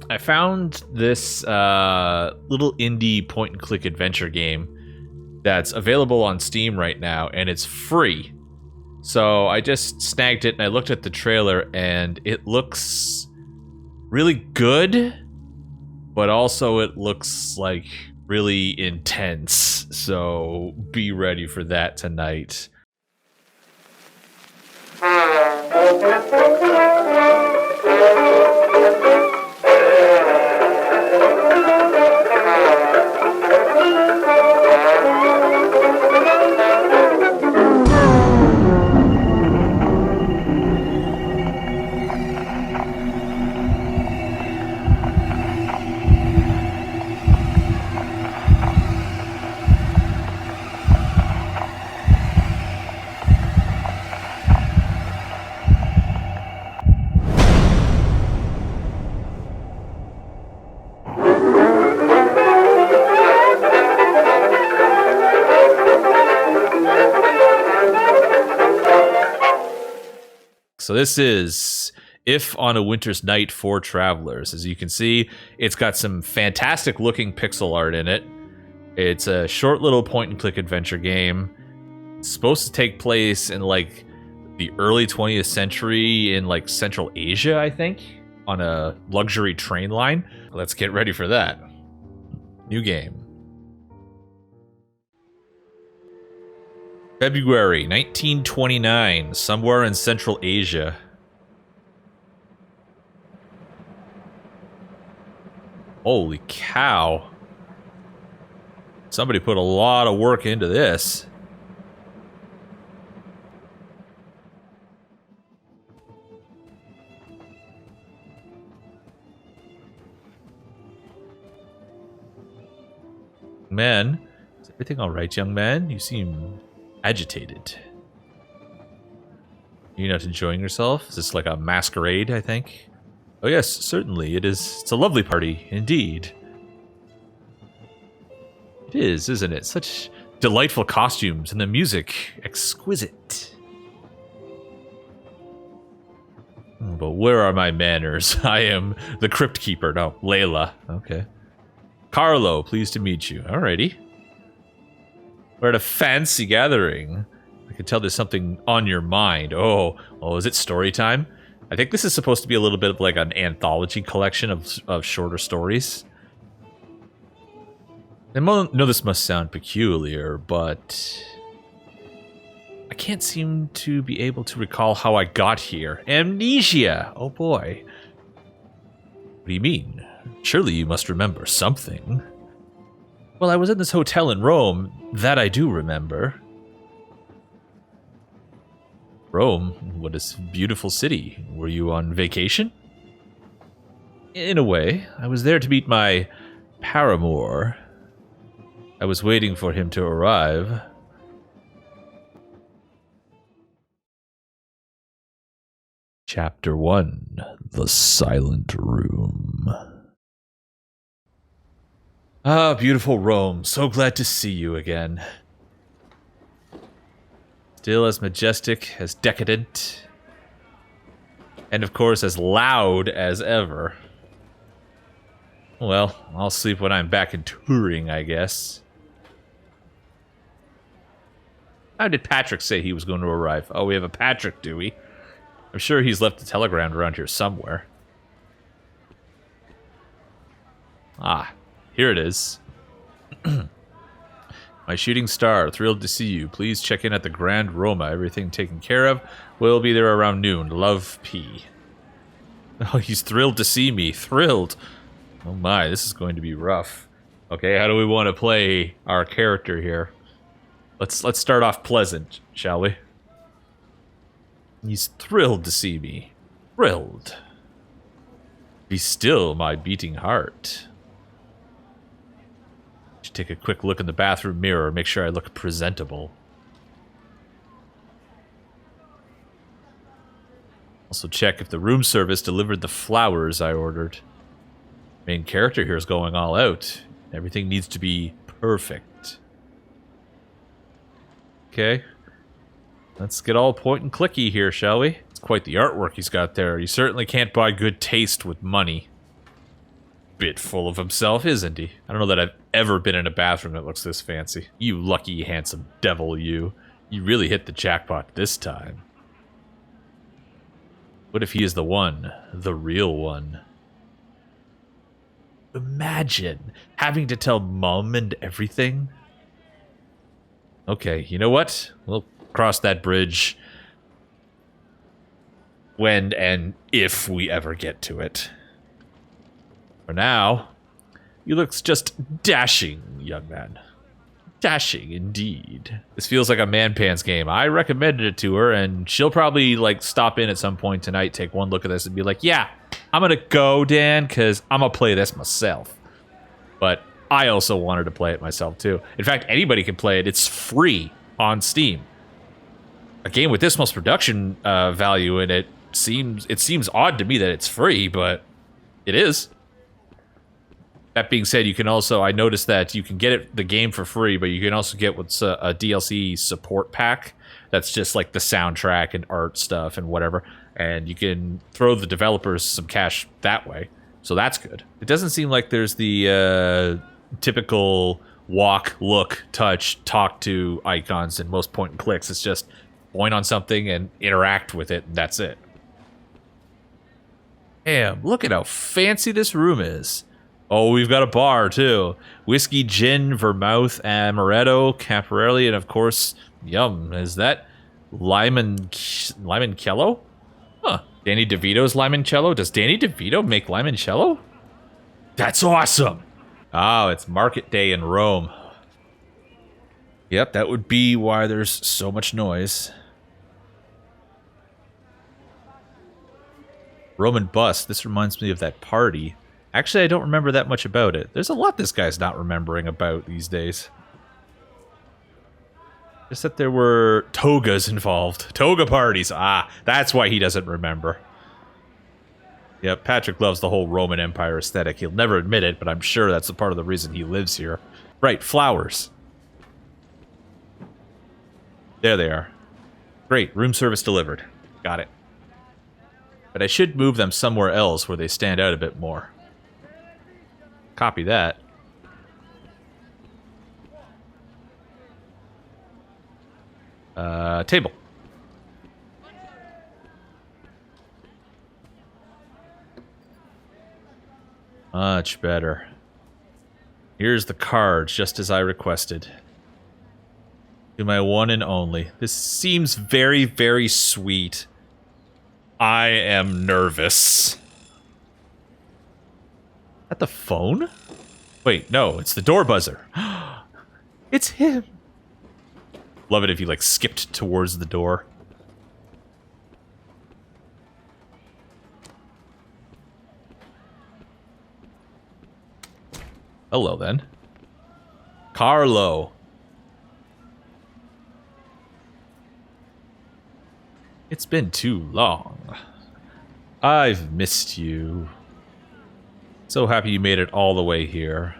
I found this little indie point-and-click adventure game that's available on Steam right now, and it's free. So I just snagged it, and I looked at the trailer, and it looks really good, but also it looks like really intense. So be ready for that tonight. So this is If on a Winter's Night for Travelers. As you can see, it's got some fantastic looking pixel art in it. It's a short little point and click adventure game. It's supposed to take place in like the early 20th century in like Central Asia, I think, on a luxury train line. Let's get ready for that. New game. February 1929, somewhere in Central Asia. Holy cow. Somebody put a lot of work into this. Man, is everything all right, young man? You seem agitated. You're not enjoying yourself? Is this like a masquerade, I think? Oh yes, certainly. It is. It's a lovely party, indeed. It is, isn't it? Such delightful costumes and the music exquisite. But where are my manners? I am the Crypt Keeper. No, Layla. Okay. Carlo, pleased to meet you. Alrighty. We're at a fancy gathering. I can tell there's something on your mind. Oh, is it story time? I think this is supposed to be a little bit of like an anthology collection of shorter stories. I know this must sound peculiar, but I can't seem to be able to recall how I got here. Amnesia! Oh boy. What do you mean? Surely you must remember something. Well, I was in this hotel in Rome. That I do remember. Rome? What a beautiful city. Were you on vacation? In a way. I was there to meet my paramour. I was waiting for him to arrive. Chapter 1. The Silent Room. Ah, beautiful Rome. So glad to see you again. Still as majestic, as decadent, and of course as loud as ever. Well, I'll sleep when I'm back in Turing, I guess. How did Patrick say he was going to arrive? Oh, we have a Patrick, do we? I'm sure he's left a telegram around here somewhere. Ah, here it is. My shooting star, thrilled to see you. Please check in at the Grand Roma. Everything taken care of. We'll be there around noon. Love, P. Oh, he's thrilled to see me. Thrilled. Oh my, this is going to be rough. Okay, how do we want to play our character here? Let's start off pleasant, shall we? He's thrilled to see me. Thrilled. Be still, my beating heart. Should take a quick look in the bathroom mirror, make sure I look presentable. Also check if the room service delivered the flowers I ordered. Main character here is going all out. Everything needs to be perfect. Okay. Let's get all point and clicky here, shall we? It's quite the artwork he's got there. You certainly can't buy good taste with money. bit full of himself, isn't he? I don't know that I've ever been in a bathroom that looks this fancy. You lucky, handsome devil, you. You really hit the jackpot this time. What if he is the one? The real one? Imagine having to tell Mom and everything. Okay, you know what? We'll cross that bridge when and if we ever get to it. For now, he looks just dashing, young man. Dashing indeed. This feels like a Man Pants game. I recommended it to her, and she'll probably like stop in at some point tonight, take one look at this, and be like, yeah, I'm gonna go, Dan, because I'm gonna play this myself. But I also wanted to play it myself too. In fact, anybody can play it. It's free on Steam. A game with this much production value in it seems odd to me that it's free, but it is. That being said, you can also, I noticed that you can get the game for free, but you can also get what's a DLC support pack. That's just like the soundtrack and art stuff and whatever. And you can throw the developers some cash that way. So that's good. It doesn't seem like there's the typical walk, look, touch, talk to icons in most point and clicks. It's just point on something and interact with it, and that's it. Damn, look at how fancy this room is. Oh, we've got a bar, too. Whiskey, gin, vermouth, amaretto, caparelli, and of course, yum, is that limoncello? Huh. Danny DeVito's limoncello? Does Danny DeVito make limoncello? That's awesome! Oh, it's market day in Rome. Yep, that would be why there's so much noise. Roman bust. This reminds me of that party. Actually, I don't remember that much about it. There's a lot this guy's not remembering about these days. Just that there were togas involved. Toga parties. Ah, that's why he doesn't remember. Yep, Patrick loves the whole Roman Empire aesthetic. He'll never admit it, but I'm sure that's a part of the reason he lives here. Right, flowers. There they are. Great, room service delivered. Got it. But I should move them somewhere else where they stand out a bit more. Copy that. Table. Much better. Here's the cards, just as I requested. To my one and only. This seems very, very sweet. I am nervous. At the phone? Wait, no, it's the door buzzer. It's him. Love it if you, like, skipped towards the door. Hello, then. Carlo. It's been too long. I've missed you. So happy you made it all the way here.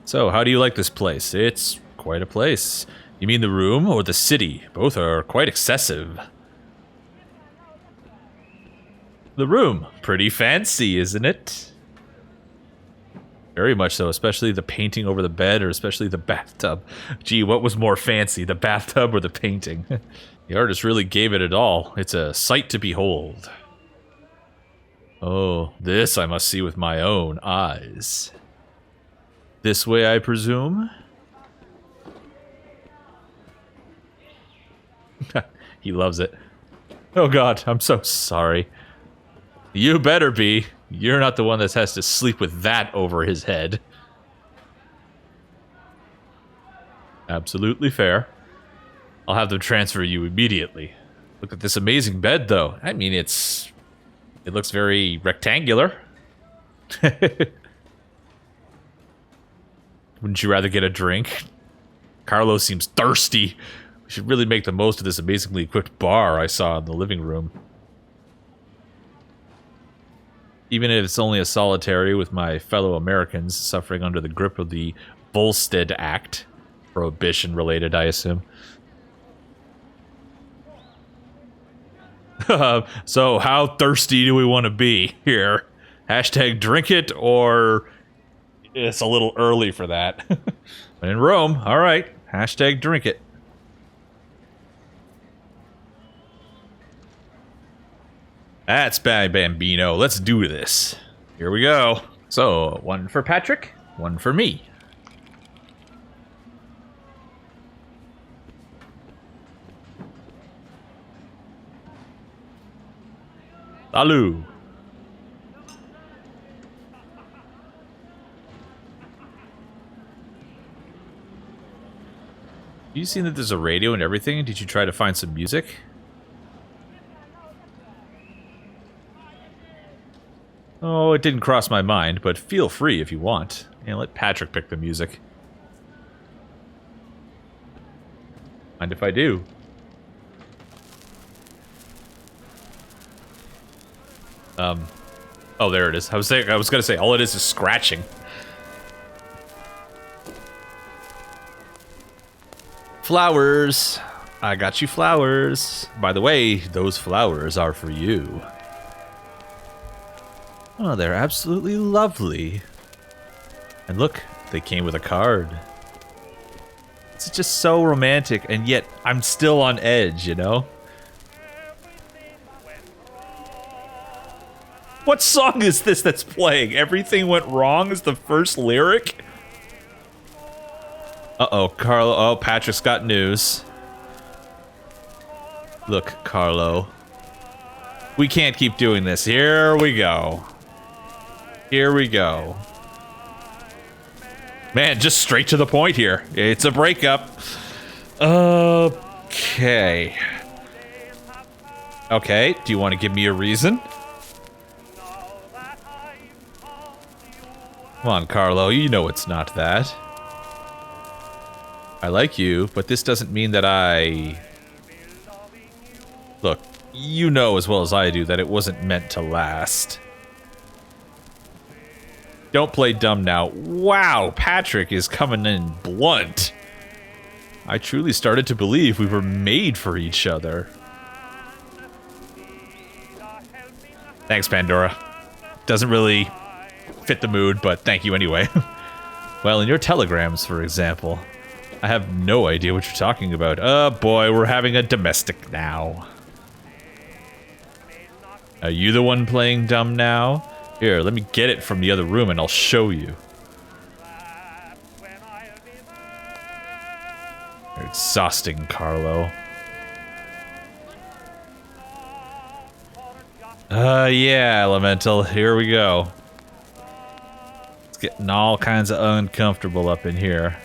So, how do you like this place? It's quite a place. You mean the room or the city? Both are quite excessive. The room. Pretty fancy, isn't it? Very much so, especially the painting over the bed, or especially the bathtub. Gee, what was more fancy, the bathtub or the painting? The artist really gave it all. It's a sight to behold. Oh, this I must see with my own eyes. This way, I presume? He loves it. Oh god, I'm so sorry. You better be. You're not the one that has to sleep with that over his head. Absolutely fair. I'll have them transfer you immediately. Look at this amazing bed, though. I mean, it looks very rectangular. Wouldn't you rather get a drink? Carlos seems thirsty. We should really make the most of this amazingly equipped bar I saw in the living room. Even if it's only a solitary with my fellow Americans suffering under the grip of the Volstead Act. Prohibition related, I assume. So, how thirsty do we want to be here? Hashtag drink it, or it's a little early for that. When in Rome, all right. Hashtag drink it. That's bad, Bambino. Let's do this. Here we go. So, one for Patrick, one for me. Salut. You seen that there's a radio and everything? Did you try to find some music? Oh, it didn't cross my mind, but feel free if you want. And let Patrick pick the music. Mind if I do? Oh, there it is. I was gonna say, all it is scratching. Flowers. I got you flowers. By the way, those flowers are for you. Oh, they're absolutely lovely. And look, they came with a card. It's just so romantic, and yet I'm still on edge, you know? What song is this that's playing? Everything Went Wrong is the first lyric? Uh-oh, Carlo. Oh, Patrick's got news. Look, Carlo. We can't keep doing this. Here we go. Here we go. Man, just straight to the point here. It's a breakup. Okay. Okay, do you want to give me a reason? Come on, Carlo, you know it's not that. I like you, but this doesn't mean that I... Look, you know as well as I do that it wasn't meant to last. Don't play dumb now. Wow, Patrick is coming in blunt. I truly started to believe we were made for each other. Thanks, Pandora. Doesn't really fit the mood, but thank you anyway. Well, in your telegrams, for example, I have no idea what you're talking about. Oh boy, we're having a domestic now. Are you the one playing dumb now? Here, let me get it from the other room and I'll show you. You're exhausting, Carlo. Yeah, Elemental, here we go. It's getting all kinds of uncomfortable up in here.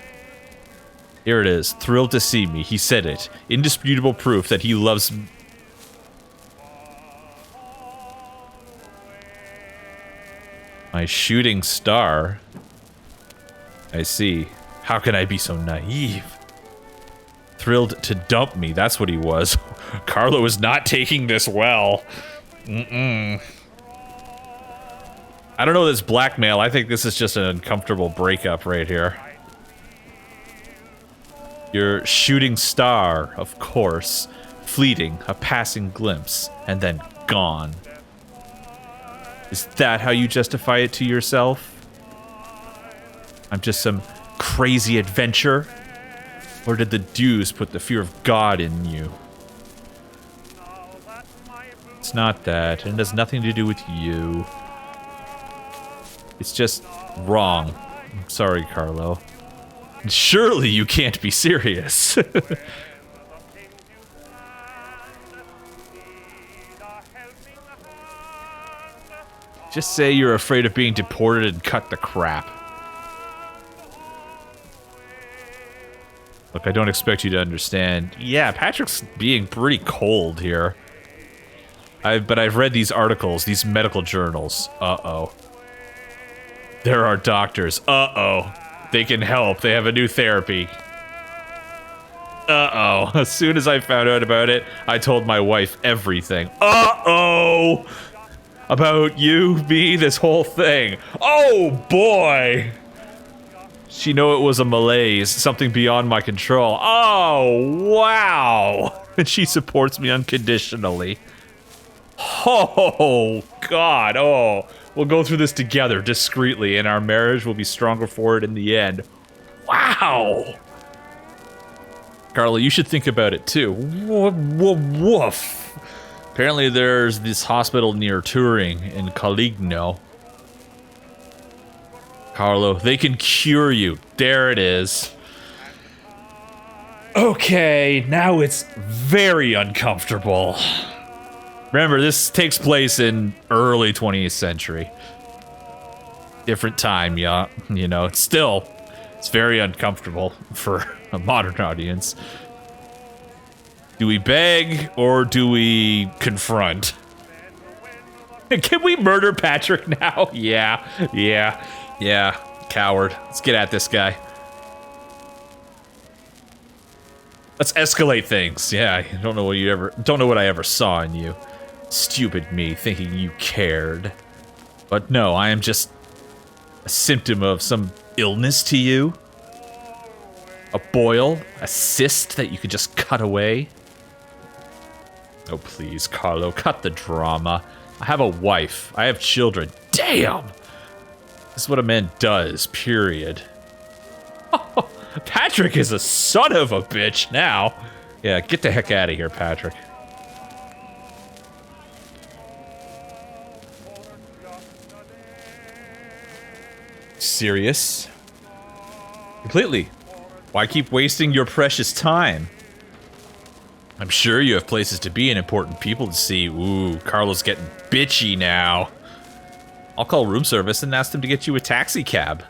Here it is. Thrilled to see me. He said it. Indisputable proof that he loves me. My shooting star. I see. How can I be so naive? Thrilled to dump me. That's what he was. Carlo is not taking this well. I don't know this blackmail. I think this is just an uncomfortable breakup right here. Your shooting star, of course. Fleeting, a passing glimpse, and then gone. Is that how you justify it to yourself? I'm just some crazy adventure? Or did the Dews put the fear of God in you? It's not that, and it has nothing to do with you. It's just wrong. I'm sorry, Carlo. Surely you can't be serious. Just say you're afraid of being deported and cut the crap. Look, I don't expect you to understand. Yeah, Patrick's being pretty cold here. But I've read these articles, these medical journals. Uh-oh. There are doctors. Uh-oh. They can help. They have a new therapy. Uh-oh. As soon as I found out about it, I told my wife everything. Uh-oh! About you, me, this whole thing. Oh, boy! She knew it was a malaise, something beyond my control. Oh, wow! And she supports me unconditionally. Oh, God. Oh, We'll go through this together, discreetly, and our marriage will be stronger for it in the end. Wow! Carlo, you should think about it, too. Woof. Apparently there's this hospital near Turing in Caligno. Carlo, they can cure you. There it is. Okay, now it's very uncomfortable. Remember, this takes place in early 20th century. Different time, yeah. You know, it's very uncomfortable for a modern audience. Do we beg or do we confront? Can we murder Patrick now? Yeah. Coward. Let's get at this guy. Let's escalate things. Yeah, I don't know what I ever saw in you. Stupid me, thinking you cared. But no, I am just a symptom of some illness to you. A boil, a cyst that you could just cut away. Oh please, Carlo, cut the drama. I have a wife. I have children. Damn! This is what a man does, period. Patrick is a son of a bitch now. Yeah, get the heck out of here, Patrick. Serious? Completely. Why keep wasting your precious time? I'm sure you have places to be and important people to see. Ooh, Carlo's getting bitchy now. I'll call room service and ask them to get you a taxi cab.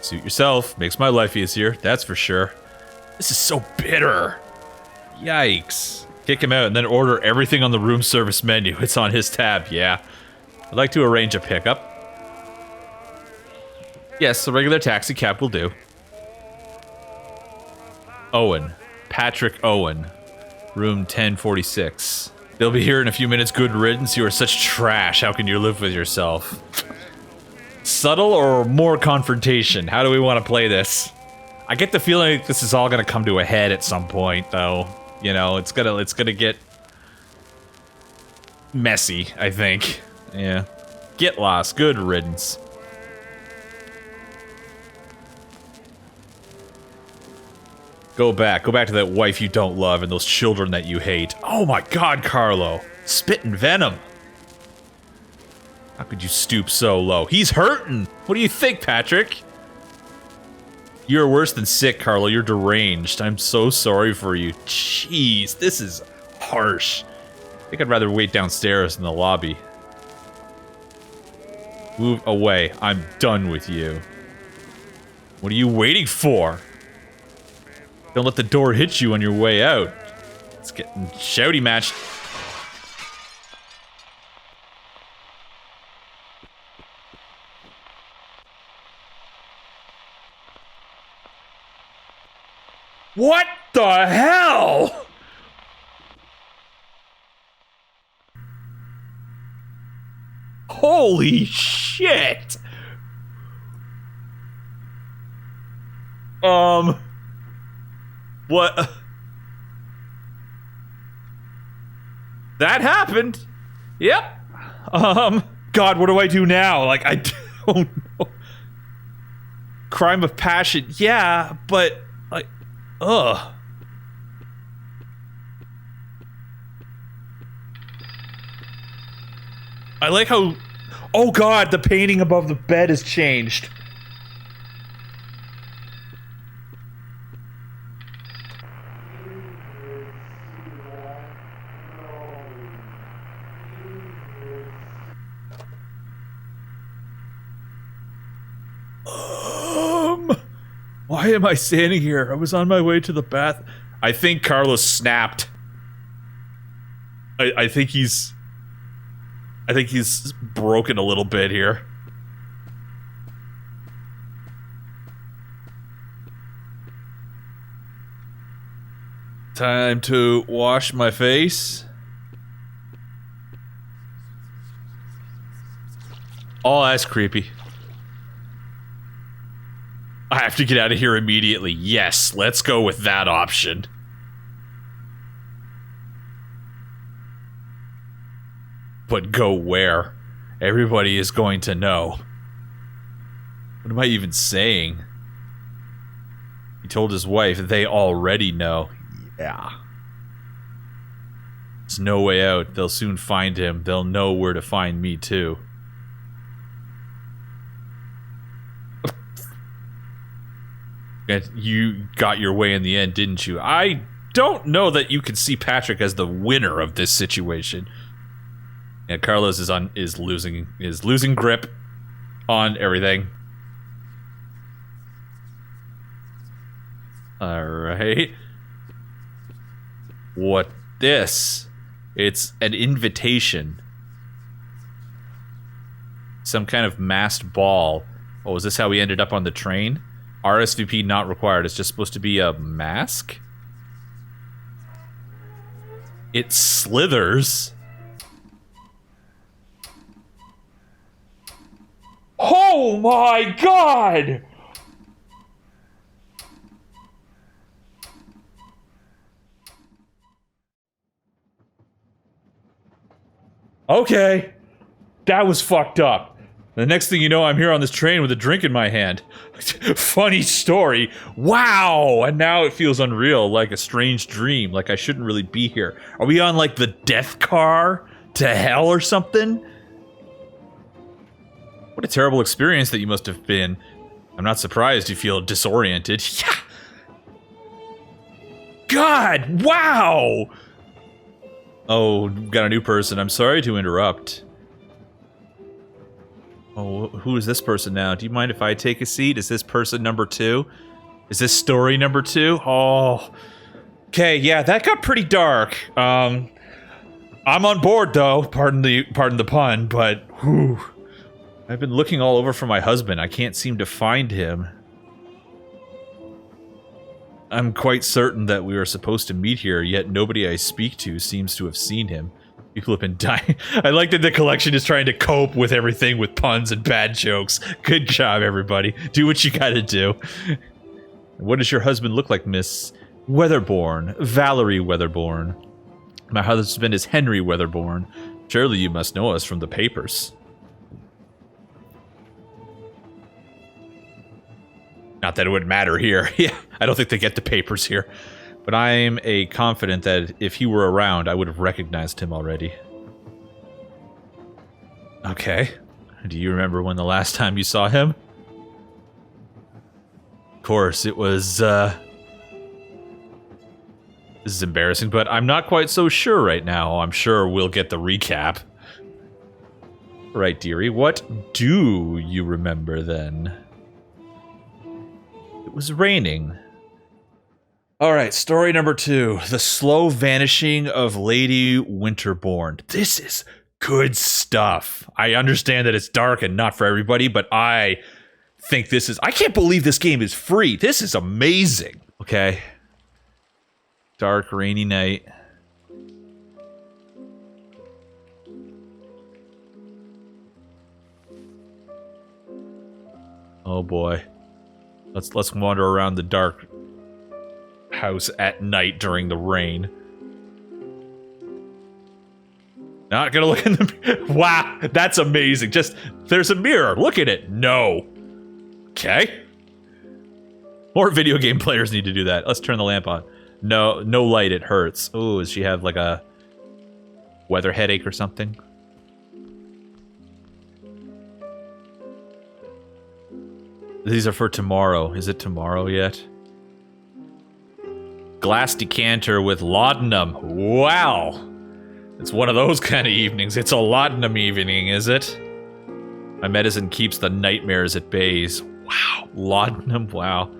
Suit yourself. Makes my life easier, that's for sure. This is so bitter. Yikes. Kick him out and then order everything on the room service menu. It's on his tab, yeah. I'd like to arrange a pickup. Yes, a regular taxi cab will do. Owen. Patrick Owen. Room 1046. They'll be here in a few minutes. Good riddance. You are such trash. How can you live with yourself? Subtle or more confrontation? How do we want to play this? I get the feeling like this is all gonna come to a head at some point, though. You know, it's gonna get messy, I think. Yeah. Get lost. Good riddance. Go back to that wife you don't love and those children that you hate. Oh my god, Carlo. Spitting venom. How could you stoop so low? He's hurting! What do you think, Patrick? You're worse than sick, Carlo. You're deranged. I'm so sorry for you. Jeez, this is harsh. I think I'd rather wait downstairs in the lobby. Move away. I'm done with you. What are you waiting for? Don't let the door hit you on your way out. It's getting shouty matched. What the hell? Holy shit! What? That happened. Yep. God, what do I do now? Like, I don't know. Crime of passion. Yeah, but, like, ugh. I like how... Oh god, the painting above the bed has changed. Why am I standing here? I was on my way to the bath. I think Carlos snapped. I think he's broken a little bit here. Time to wash my face. Oh, that's creepy. I have to get out of here immediately. Yes, let's go with that option. But go where? Everybody is going to know. What am I even saying? He told his wife they already know. Yeah. There's no way out. They'll soon find him. They'll know where to find me, too. You got your way in the end, didn't you? I don't know that you can see Patrick as the winner of this situation. And Carlos is losing grip on everything. All right. What this? It's an invitation. Some kind of masked ball. Oh, is this how we ended up on the train? RSVP not required. It's just supposed to be a mask? It slithers. Oh my god! Okay. That was fucked up. The next thing you know, I'm here on this train with a drink in my hand. Funny story. Wow! And now it feels unreal, like a strange dream, like I shouldn't really be here. Are we on, like, the death car to hell or something? What a terrible experience that you must have been. I'm not surprised you feel disoriented. Yeah! God! Wow! Oh, got a new person. I'm sorry to interrupt. Oh, who is this person now? Do you mind if I take a seat? Is this person number 2? Is this story number 2? Oh. Okay, yeah, that got pretty dark. I'm on board though, pardon the pun, but whew. I've been looking all over for my husband. I can't seem to find him. I'm quite certain that we were supposed to meet here, yet nobody I speak to seems to have seen him. People have been dying. I like that the collection is trying to cope with everything with puns and bad jokes. Good job, everybody. Do what you gotta do. What does your husband look like, Miss Weatherborn? Valerie Weatherborn. My husband is Henry Weatherborn. Surely you must know us from the papers. Not that it would matter here. Yeah, I don't think they get the papers here. But I'm confident that if he were around, I would have recognized him already. Okay. Do you remember when the last time you saw him? Of course, it was, This is embarrassing, but I'm not quite so sure right now. I'm sure we'll get the recap. Right, dearie. What do you remember then? It was raining. Alright, story number 2. The slow vanishing of Lady Winterbourne. This is good stuff. I understand that it's dark and not for everybody, but I think this is... I can't believe this game is free. This is amazing. Okay. Dark, rainy night. Oh boy. Let's wander around the dark house at night during the rain. Not gonna look in the mirror. Wow, that's amazing. Just, there's a mirror. Look at it. No. Okay. More video game players need to do that. Let's turn the lamp on. No light, it hurts. Oh, does she have like a weather headache or something? These are for tomorrow. Is it tomorrow yet? Glass decanter with laudanum. Wow. It's one of those kind of evenings. It's a laudanum evening, is it? My medicine keeps the nightmares at bay. Wow. Laudanum, wow.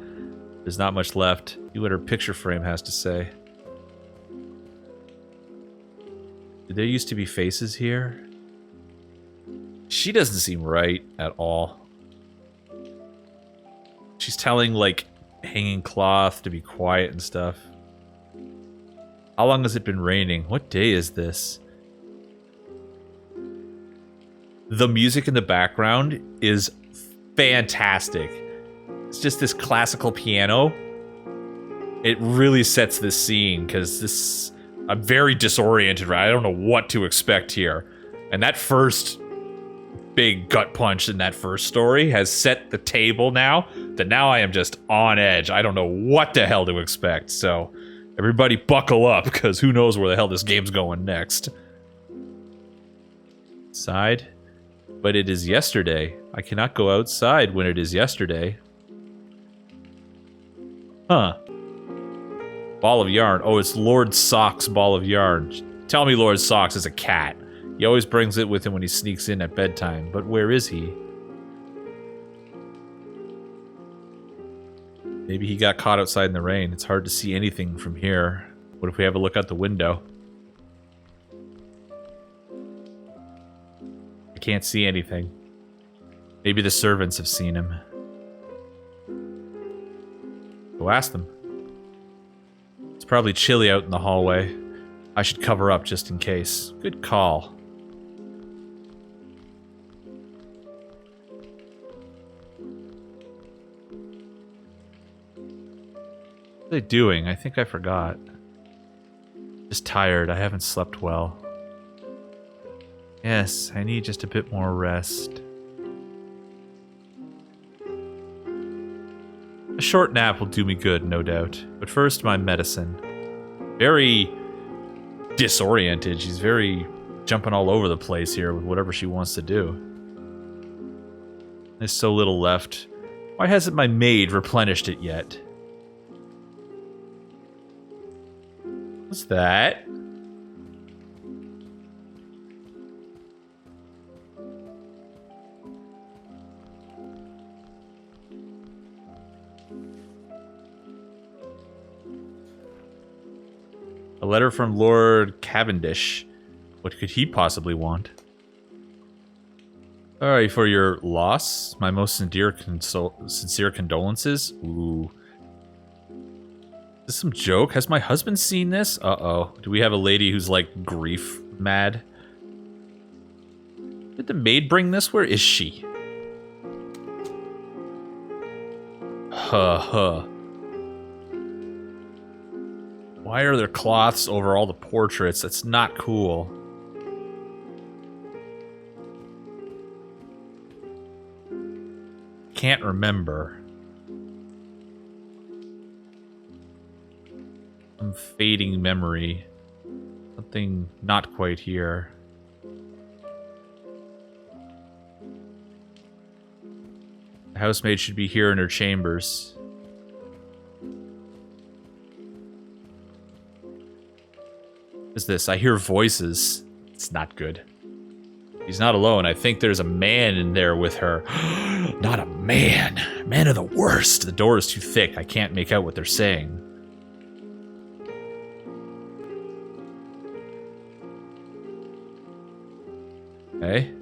There's not much left. See what her picture frame has to say. Did there used to be faces here? She doesn't seem right at all. She's telling, like, hanging cloth to be quiet and stuff. How long has it been raining? What day is this? The music in the background is fantastic. It's just this classical piano. It really sets this scene, because I'm very disoriented, right? I don't know what to expect here. And that first big gut punch in that first story has set the table now that now I am just on edge. I don't know what the hell to expect. So everybody buckle up, because who knows where the hell this game's going next. Side. But it is yesterday. I cannot go outside when it is yesterday. Huh. Ball of yarn. Oh, it's Lord Sock's ball of yarn. Tell me Lord Socks is a cat. He always brings it with him when he sneaks in at bedtime. But where is he? Maybe he got caught outside in the rain. It's hard to see anything from here. What if we have a look out the window? I can't see anything. Maybe the servants have seen him. Go ask them. It's probably chilly out in the hallway. I should cover up just in case. Good call. What are they doing? I think I forgot. Just tired. I haven't slept well. Yes, I need just a bit more rest. A short nap will do me good, no doubt. But first, my medicine. Very disoriented. She's very jumping all over the place here with whatever she wants to do. There's so little left. Why hasn't my maid replenished it yet? What's that? A letter from Lord Cavendish. What could he possibly want? Sorry for your loss. My most sincere condolences. Ooh. Is this some joke? Has my husband seen this? Uh-oh. Do we have a lady who's, like, grief mad? Did the maid bring this? Where is she? Huh. Why are there cloths over all the portraits? That's not cool. Can't remember. Some fading memory. Something not quite here. The housemaid should be here in her chambers. What is this? I hear voices. It's not good. He's not alone. I think there's a man in there with her. Not a man. Men are the worst. The door is too thick. I can't make out what they're saying. Okay.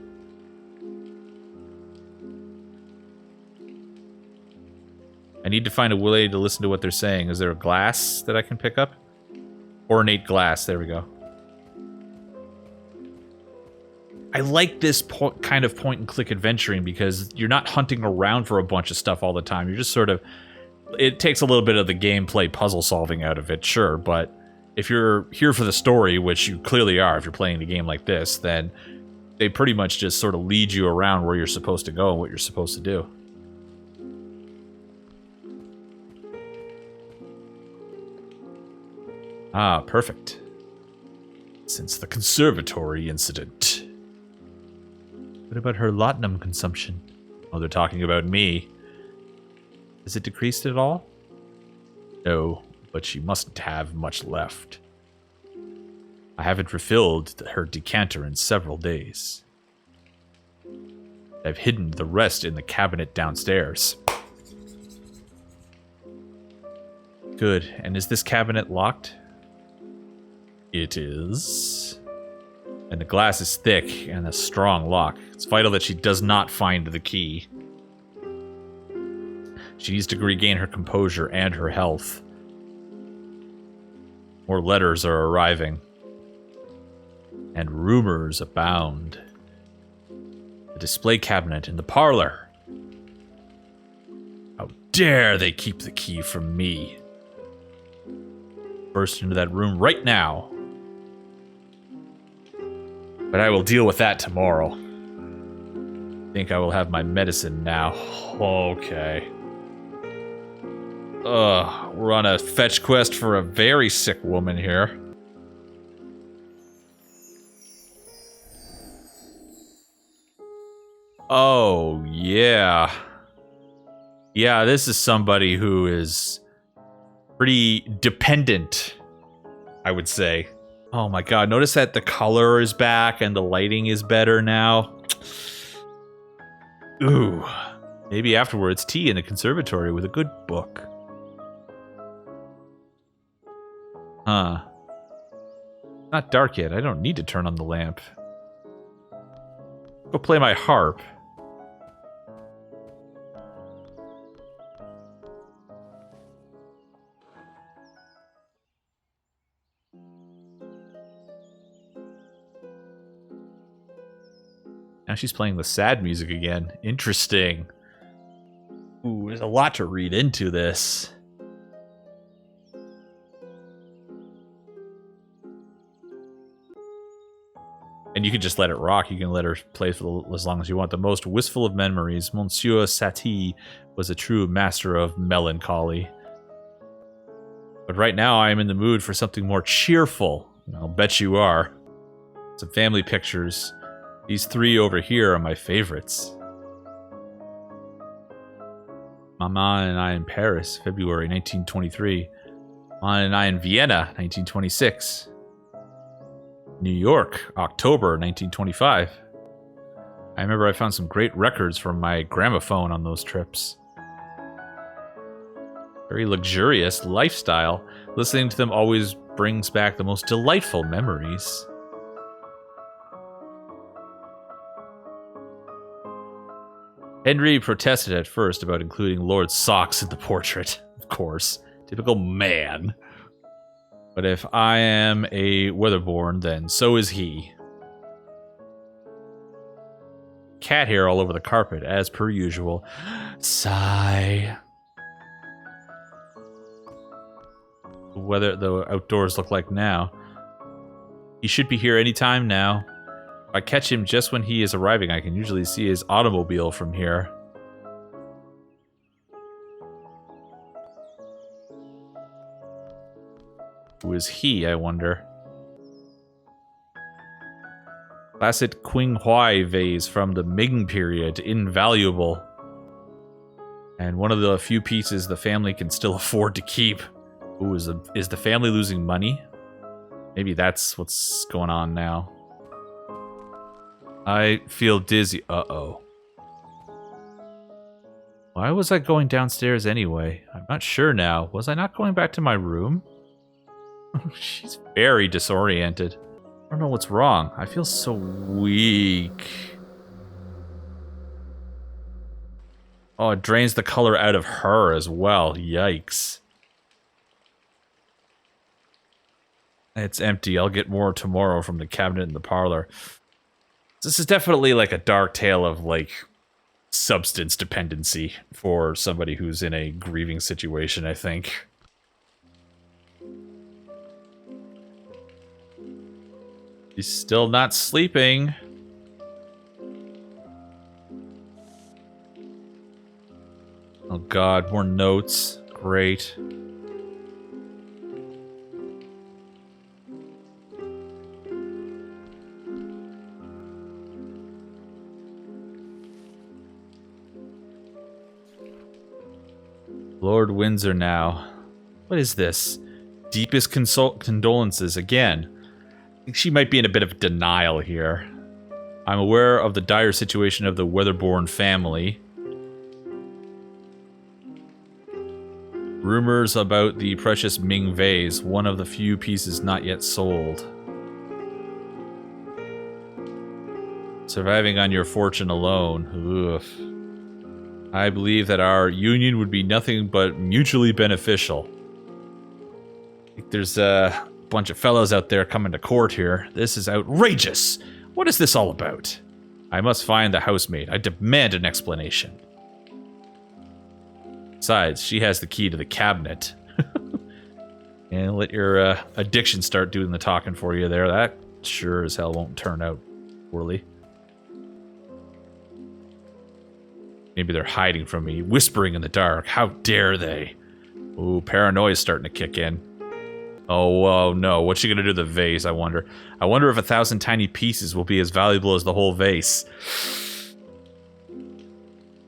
I need to find a way to listen to what they're saying. Is there a glass that I can pick up? Ornate glass. There we go. I like this kind of point-and-click adventuring because you're not hunting around for a bunch of stuff all the time. You're just sort of... It takes a little bit of the gameplay puzzle-solving out of it, sure, but if you're here for the story, which you clearly are if you're playing a game like this, then they pretty much just sort of lead you around where you're supposed to go and what you're supposed to do. Ah, perfect. Since the conservatory incident. What about her laudanum consumption? Oh, they're talking about me. Has it decreased at all? No, but she mustn't have much left. I haven't refilled her decanter in several days. I've hidden the rest in the cabinet downstairs. Good. And is this cabinet locked? It is. And the glass is thick and a strong lock. It's vital that she does not find the key. She needs to regain her composure and her health. More letters are arriving. And rumors abound. The display cabinet in the parlor. How dare they keep the key from me? Burst into that room right now. But I will deal with that tomorrow. I think I will have my medicine now. Okay. We're on a fetch quest for a very sick woman here. Oh, yeah. Yeah, this is somebody who is pretty dependent, I would say. Oh my god, notice that the color is back and the lighting is better now. Ooh. Maybe afterwards, tea in the conservatory with a good book. Huh. Not dark yet. I don't need to turn on the lamp. Go play my harp. Now she's playing the sad music again. Interesting. Ooh, there's a lot to read into this. And you can just let it rock. You can let her play for as long as you want. The most wistful of memories, Monsieur Satie was a true master of melancholy. But right now I am in the mood for something more cheerful. I'll bet you are. Some family pictures. These three over here are my favorites. Mama and I in Paris, February 1923. Mama and I in Vienna, 1926. New York, October 1925. I remember I found some great records from my gramophone on those trips. Very luxurious lifestyle. Listening to them always brings back the most delightful memories. Henry protested at first about including Lord Socks in the portrait. Of course. Typical man. But if I am a Weatherborn, then so is he. Cat hair all over the carpet, as per usual. Sigh. The outdoors look like now. He should be here any time now. If I catch him just when he is arriving, I can usually see his automobile from here. Who is he, I wonder? Classic Qinghai vase from the Ming period, invaluable. And one of the few pieces the family can still afford to keep. Ooh, is the family losing money? Maybe that's what's going on now. I feel dizzy. Uh-oh. Why was I going downstairs anyway? I'm not sure now. Was I not going back to my room? She's very disoriented. I don't know what's wrong. I feel so weak. Oh, it drains the color out of her as well. Yikes. It's empty. I'll get more tomorrow from the cabinet in the parlor. This is definitely like a dark tale of, like, substance dependency for somebody who's in a grieving situation, I think. He's still not sleeping. Oh god, more notes. Great. Lord Windsor now. What is this? Deepest condolences again. I think she might be in a bit of denial here. I'm aware of the dire situation of the Weatherborn family. Rumors about the precious Ming vase, one of the few pieces not yet sold. Surviving on your fortune alone. Ugh. I believe that our union would be nothing but mutually beneficial. I think there's a bunch of fellows out there coming to court here. This is outrageous! What is this all about? I must find the housemaid. I demand an explanation. Besides, she has the key to the cabinet. And let your addiction start doing the talking for you there. That sure as hell won't turn out poorly. Maybe they're hiding from me, whispering in the dark. How dare they? Ooh, paranoia's starting to kick in. Oh no, what's she gonna do to the vase, I wonder? I wonder if 1,000 tiny pieces will be as valuable as the whole vase.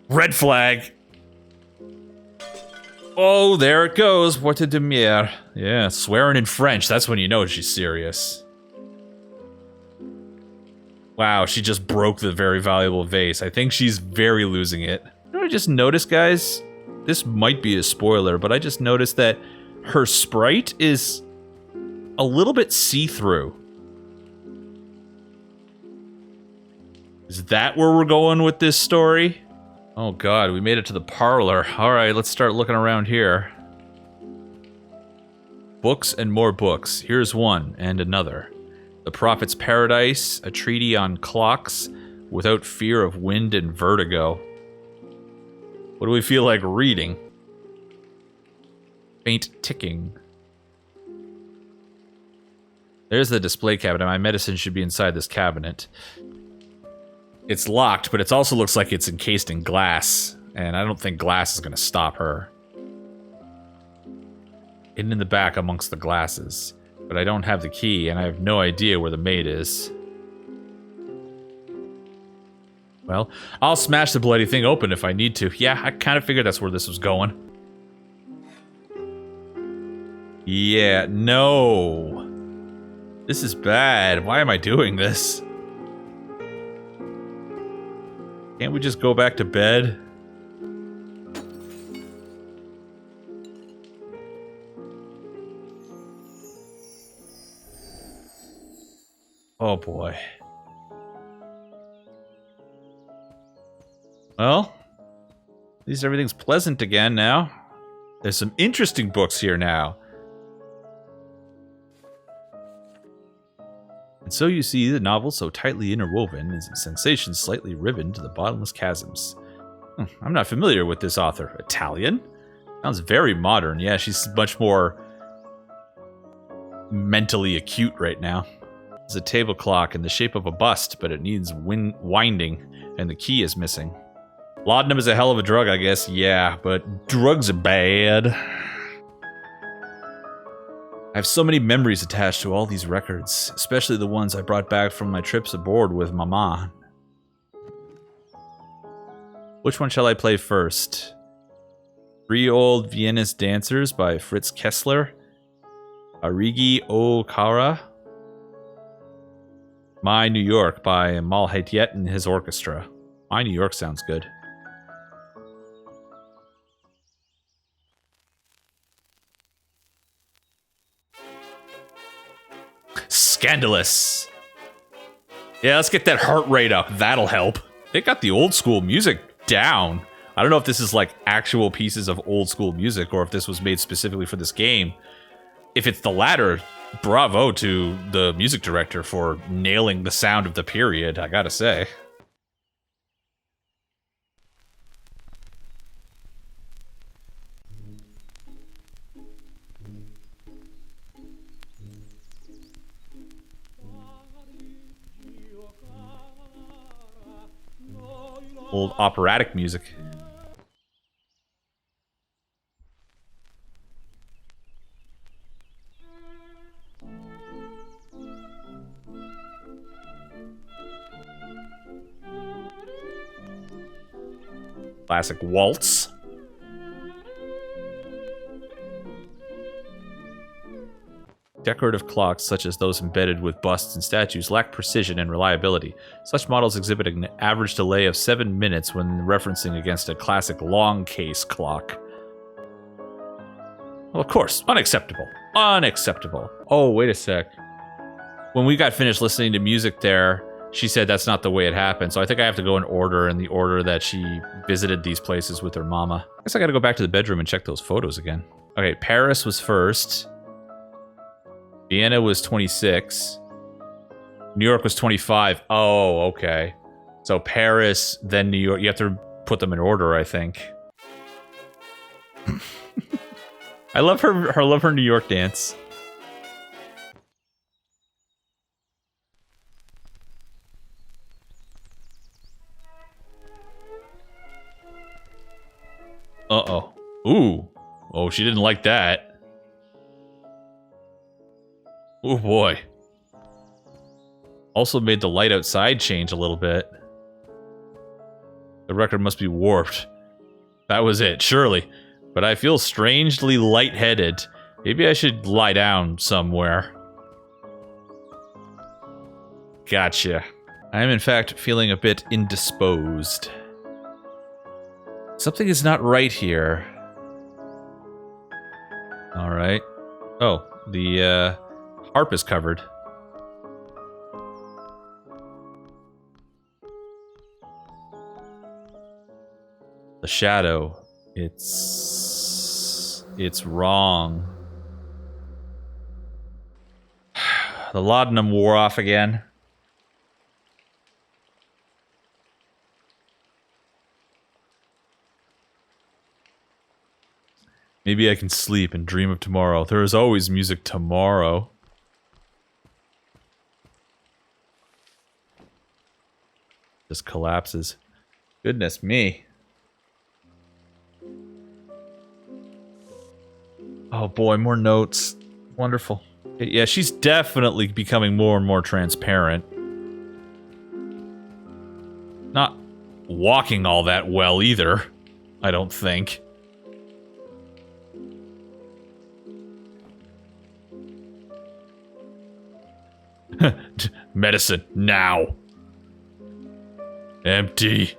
Red flag! Oh, there it goes. What a demure. Yeah, swearing in French. That's when you know she's serious. Wow, she just broke the very valuable vase. I think she's very losing it. You know what I just noticed, guys? This might be a spoiler, but I just noticed that her sprite is a little bit see-through. Is that where we're going with this story? Oh god, we made it to the parlor. Alright, let's start looking around here. Books and more books. Here's one, and another. The Prophet's Paradise, a treatise on clocks without fear of wind and vertigo. What do we feel like reading? Faint ticking. There's the display cabinet. My medicine should be inside this cabinet. It's locked, but it also looks like it's encased in glass. And I don't think glass is going to stop her. Hidden in the back amongst the glasses. But I don't have the key, and I have no idea where the maid is. Well, I'll smash the bloody thing open if I need to. Yeah, I kind of figured that's where this was going. Yeah, no. This is bad. Why am I doing this? Can't we just go back to bed? Oh boy. Well, at least everything's pleasant again now. There's some interesting books here now. And so you see, the novel so tightly interwoven is a sensation slightly riven to the bottomless chasms. I'm not familiar with this author. Italian? Sounds very modern. Yeah, she's much more mentally acute right now. There's a table clock in the shape of a bust, but it needs winding, and the key is missing. Laudanum is a hell of a drug, I guess. Yeah, but drugs are bad. I have so many memories attached to all these records, especially the ones I brought back from my trips aboard with Mama. Which one shall I play first? 3 Old Viennese Dancers by Fritz Kessler, Arigi O Kara, My New York by Malhatiet and his orchestra. My New York sounds good. Scandalous. Yeah, let's get that heart rate up. That'll help. They got the old school music down. I don't know if this is like actual pieces of old school music or if this was made specifically for this game. If it's the latter, bravo to the music director for nailing the sound of the period, I gotta say. Old operatic music. Classic waltz. Decorative clocks, such as those embedded with busts and statues, lack precision and reliability. Such models exhibit an average delay of 7 minutes when referencing against a classic long case clock. Well, of course, unacceptable. Unacceptable. Oh, wait a sec. When we got finished listening to music there, she said that's not the way it happened, so I think I have to go in order, in the order that she visited these places with her mama. I guess I gotta go back to the bedroom and check those photos again. Okay, Paris was first. Vienna was 26. New York was 25. Oh, okay. So Paris, then New York. You have to put them in order, I think. I love her New York dance. Ooh. Oh, she didn't like that. Oh boy. Also made the light outside change a little bit. The record must be warped. That was it, surely. But I feel strangely lightheaded. Maybe I should lie down somewhere. Gotcha. I am in fact feeling a bit indisposed. Something is not right here. Alright. Oh, the harp is covered. The shadow. It's wrong. The laudanum wore off again. Maybe I can sleep and dream of tomorrow. There is always music tomorrow. Just collapses. Goodness me. Oh boy, more notes. Wonderful. Yeah, she's definitely becoming more and more transparent. Not walking all that well either, I don't think. Medicine, now. Empty.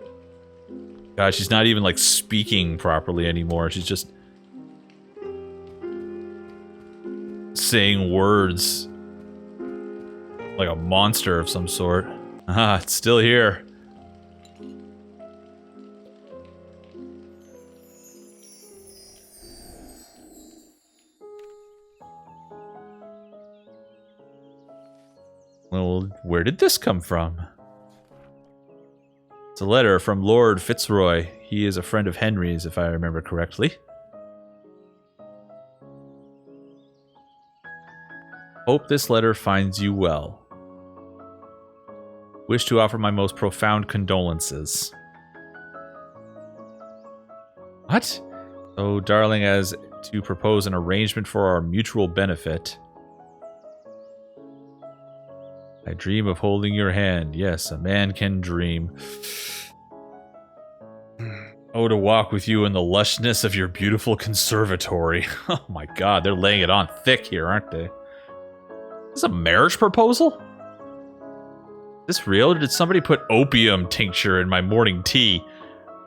God, she's not even, like, speaking properly anymore. She's just saying words like a monster of some sort. Ah, it's still here. Well, where did this come from? It's a letter from Lord Fitzroy. He is a friend of Henry's, if I remember correctly. Hope this letter finds you well. Wish to offer my most profound condolences. What? So, darling, as to propose an arrangement for our mutual benefit. I dream of holding your hand. Yes, a man can dream. Oh, to walk with you in the lushness of your beautiful conservatory. Oh my god, they're laying it on thick here, aren't they? Is this a marriage proposal? Is this real, or did somebody put opium tincture in my morning tea?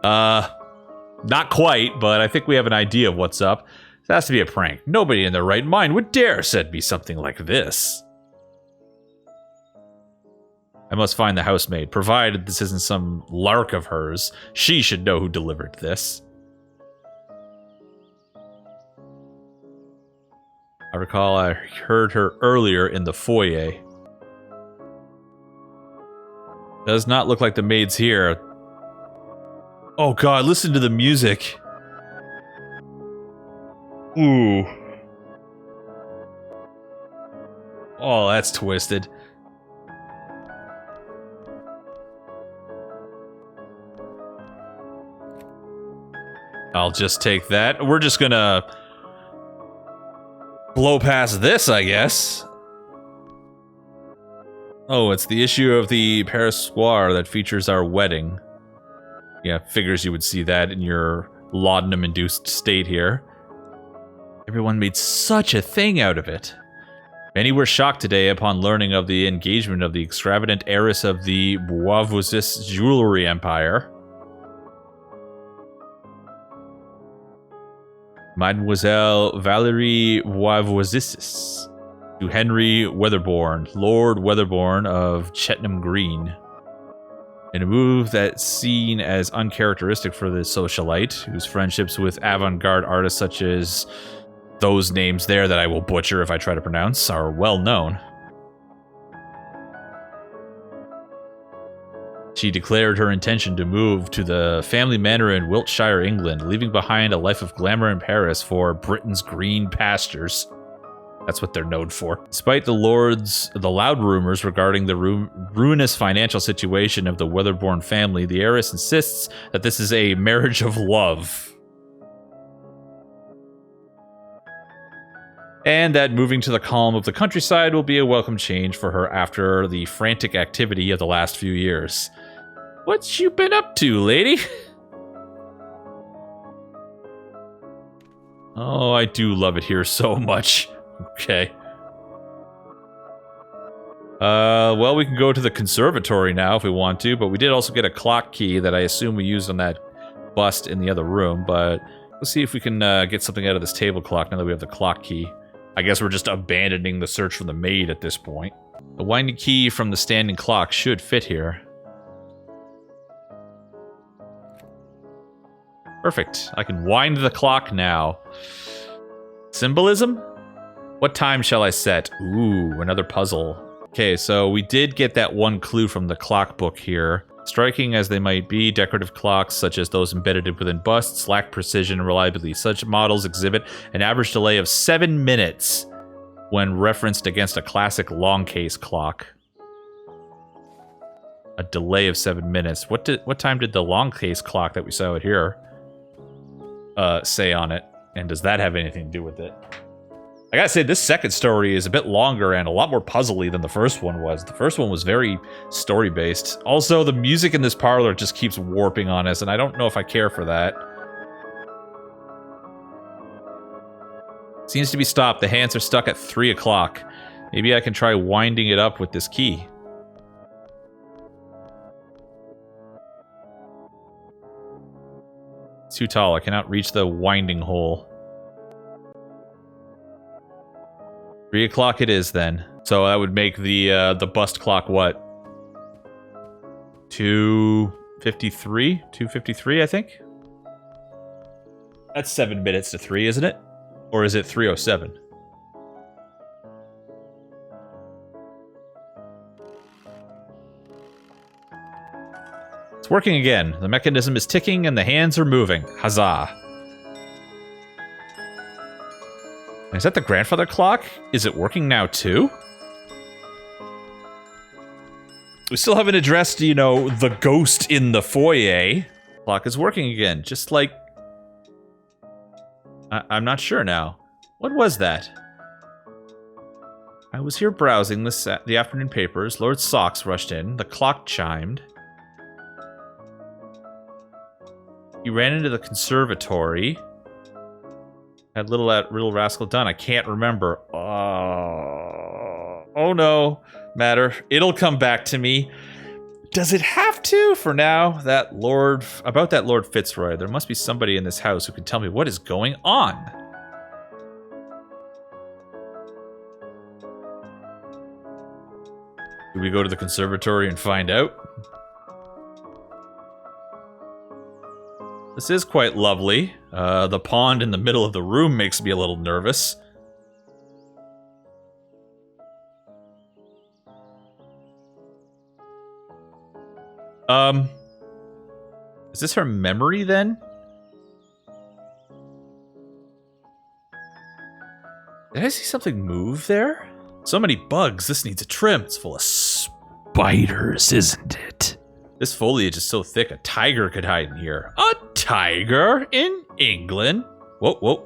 Not quite, but I think we have an idea of what's up. It has to be a prank. Nobody in their right mind would dare send me something like this. I must find the housemaid, provided this isn't some lark of hers. She should know who delivered this. I recall I heard her earlier in the foyer. Does not look like the maid's here. Oh god, listen to the music. Ooh. Oh, that's twisted. I'll just take that. We're just gonna blow past this, I guess. Oh, it's the issue of the Paris Soir that features our wedding. Yeah, figures you would see that in your laudanum-induced state here. Everyone made such a thing out of it. Many were shocked today upon learning of the engagement of the extravagant heiress of the Beauvoisis jewelry empire. Mademoiselle Valérie Beauvoisis to Henry Weatherbourne, Lord Weatherbourne of Chetnam Green. In a move that's seen as uncharacteristic for the socialite, whose friendships with avant-garde artists such as those names there that I will butcher if I try to pronounce are well known. She declared her intention to move to the family manor in Wiltshire, England, leaving behind a life of glamour in Paris for Britain's green pastures. That's what they're known for. Despite the loud rumors regarding the ruinous financial situation of the Weatherbourne family, the heiress insists that this is a marriage of love. and that moving to the calm of the countryside will be a welcome change for her after the frantic activity of the last few years. What you been up to, lady? Oh, I do love it here so much. Okay. Well, we can go to the conservatory now if we want to, but we did also get a clock key that I assume we used on that bust in the other room, but let's see if we can get something out of this table clock now that we have the clock key. I guess we're just abandoning the search for the maid at this point. The winding key from the standing clock should fit here. Perfect. I can wind the clock now. Symbolism? What time shall I set? Ooh, another puzzle. Okay, so we did get that one clue from the clock book here. Striking as they might be, decorative clocks, such as those embedded within busts, lack precision and reliability. Such models exhibit an average delay of 7 minutes when referenced against a classic long case clock. A delay of 7 minutes. What time did the long case clock that we saw out here say on it? And does that have anything to do with it? I gotta say, this second story is a bit longer and a lot more puzzly than the first one was. The first one was very story-based. Also, the music in this parlor just keeps warping on us, and I don't know if I care for that. Seems to be stopped. The hands are stuck at 3 o'clock. Maybe I can try winding it up with this key. It's too tall. I cannot reach the winding hole. 3 o'clock it is then. So that would make the bust clock what? 2:53? 2:53, I think? That's 7 minutes to 3, isn't it? Or is it 3:07? It's working again. The mechanism is ticking and the hands are moving. Huzzah. Is that the grandfather clock? Is it working now too? We still haven't addressed, you know, the ghost in the foyer. Clock is working again, just like... I'm not sure now. What was that? I was here browsing the afternoon papers. Lord Socks rushed in. The clock chimed. He ran into the conservatory. Had little rascal done. I can't remember. Oh no, matter. It'll come back to me. Does it have to? For now, about that Lord Fitzroy, there must be somebody in this house who can tell me what is going on. Do we go to the conservatory and find out? This is quite lovely. The pond in the middle of the room makes me a little nervous. Is this her memory then? Did I see something move there? So many bugs, this needs a trim. It's full of spiders, isn't it? This foliage is so thick, a tiger could hide in here. A tiger in England? Whoa, whoa.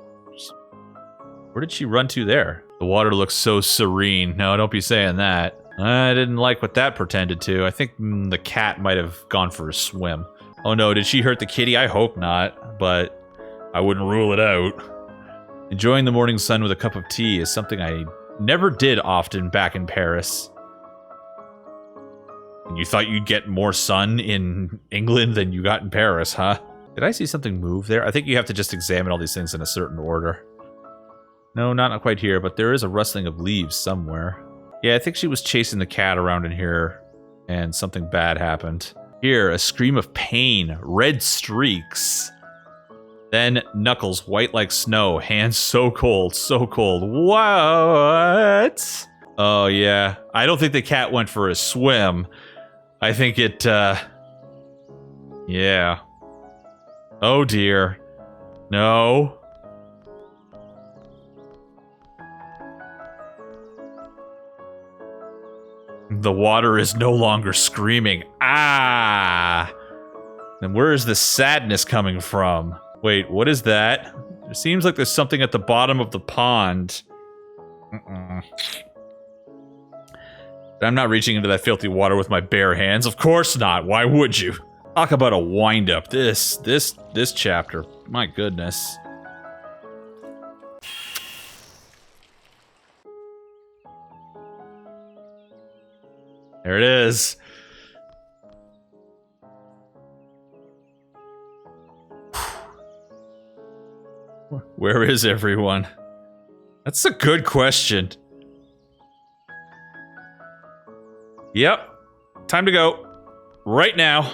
Where did she run to there? The water looks so serene. No, don't be saying that. I didn't like what that pretended to. I think the cat might have gone for a swim. Oh no, did she hurt the kitty? I hope not, but I wouldn't rule it out. Enjoying the morning sun with a cup of tea is something I never did often back in Paris. And you thought you'd get more sun in England than you got in Paris, huh? Did I see something move there? I think you have to just examine all these things in a certain order. No, not quite here, but there is a rustling of leaves somewhere. Yeah, I think she was chasing the cat around in here, and something bad happened. Here, a scream of pain, red streaks. Then knuckles white like snow, hands so cold, so cold. What? Oh yeah, I don't think the cat went for a swim. I think it, yeah. Oh dear. No. The water is no longer screaming. Ah! Then where is the sadness coming from? Wait, what is that? It seems like there's something at the bottom of the pond. I'm not reaching into that filthy water with my bare hands. Of course not. Why would you? Talk about a wind-up. This chapter. My goodness. There it is. Where is everyone? That's a good question. Yep. Time to go. Right now.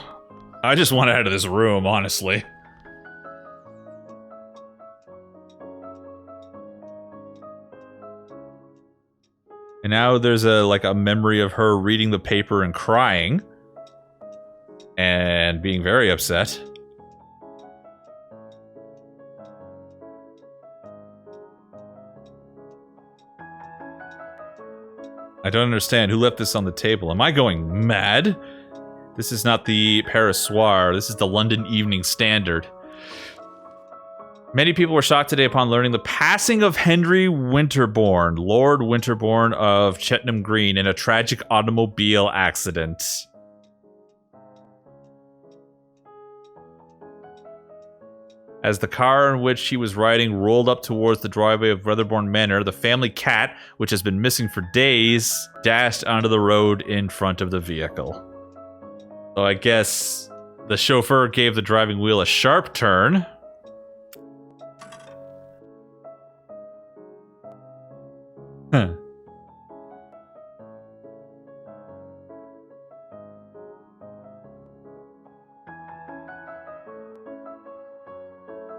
I just want out of this room, honestly. And now there's a memory of her reading the paper and crying. And being very upset. I don't understand. Who left this on the table? Am I going mad? This is not the Paris Soir. This is the London Evening Standard. Many people were shocked today upon learning the passing of Henry Winterbourne, Lord Winterbourne of Chetnam Green, in a tragic automobile accident. As the car in which he was riding rolled up towards the driveway of Weatherbourne Manor, the family cat, which has been missing for days, dashed onto the road in front of the vehicle. So I guess the chauffeur gave the driving wheel a sharp turn. Huh.